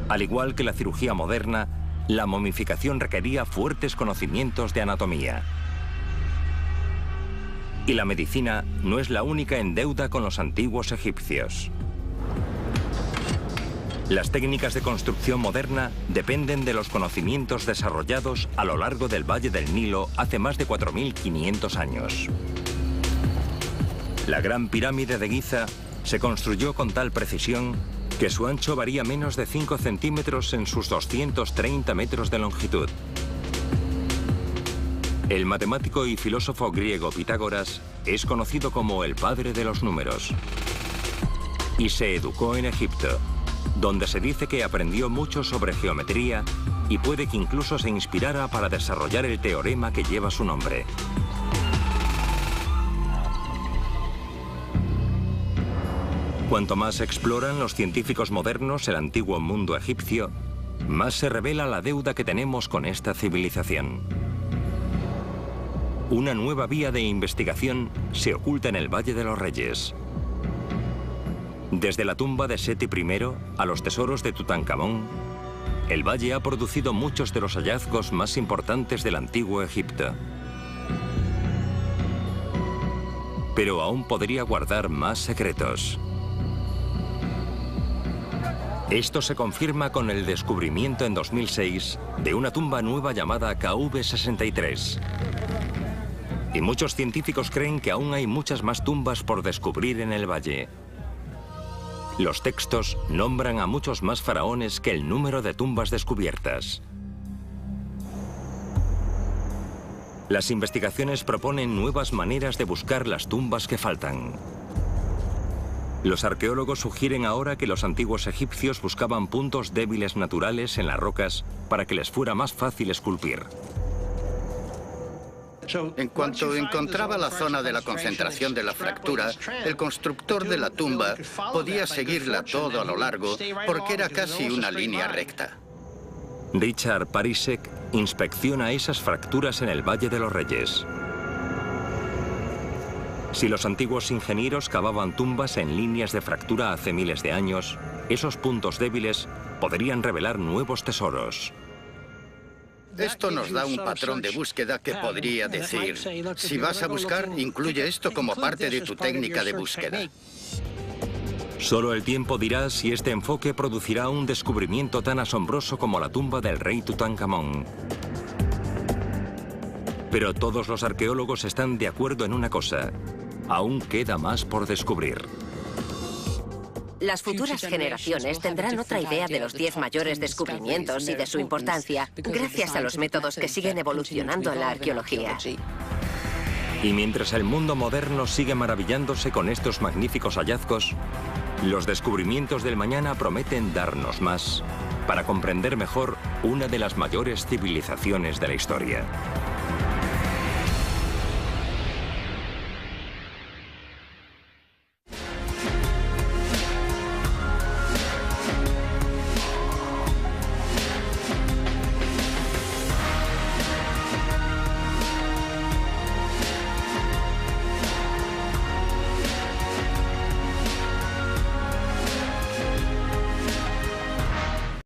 Al igual que la cirugía moderna, la momificación requería fuertes conocimientos de anatomía. Y la medicina no es la única en deuda con los antiguos egipcios. Las técnicas de construcción moderna dependen de los conocimientos desarrollados a lo largo del Valle del Nilo hace más de 4500 años. La Gran Pirámide de Giza se construyó con tal precisión que su ancho varía menos de 5 centímetros en sus 230 metros de longitud. El matemático y filósofo griego Pitágoras es conocido como el padre de los números. Y se educó en Egipto, donde se dice que aprendió mucho sobre geometría y puede que incluso se inspirara para desarrollar el teorema que lleva su nombre. Cuanto más exploran los científicos modernos el antiguo mundo egipcio, más se revela la deuda que tenemos con esta civilización. Una nueva vía de investigación se oculta en el Valle de los Reyes. Desde la tumba de Seti I a los tesoros de Tutankamón, el valle ha producido muchos de los hallazgos más importantes del antiguo Egipto. Pero aún podría guardar más secretos. Esto se confirma con el descubrimiento en 2006 de una tumba nueva llamada KV63. Y muchos científicos creen que aún hay muchas más tumbas por descubrir en el valle. Los textos nombran a muchos más faraones que el número de tumbas descubiertas. Las investigaciones proponen nuevas maneras de buscar las tumbas que faltan. Los arqueólogos sugieren ahora que los antiguos egipcios buscaban puntos débiles naturales en las rocas para que les fuera más fácil esculpir. En cuanto encontraba la zona de la concentración de la fractura, el constructor de la tumba podía seguirla todo a lo largo porque era casi una línea recta. Richard Parisek inspecciona esas fracturas en el Valle de los Reyes. Si los antiguos ingenieros cavaban tumbas en líneas de fractura hace miles de años, esos puntos débiles podrían revelar nuevos tesoros. Esto nos da un patrón de búsqueda que podría decir, si vas a buscar, incluye esto como parte de tu técnica de búsqueda. Solo el tiempo dirá si este enfoque producirá un descubrimiento tan asombroso como la tumba del rey Tutankamón. Pero todos los arqueólogos están de acuerdo en una cosa: aún queda más por descubrir. Las futuras generaciones tendrán otra idea de los 10 mayores descubrimientos y de su importancia, gracias a los métodos que siguen evolucionando en la arqueología. Y mientras el mundo moderno sigue maravillándose con estos magníficos hallazgos, los descubrimientos del mañana prometen darnos más para comprender mejor una de las mayores civilizaciones de la historia.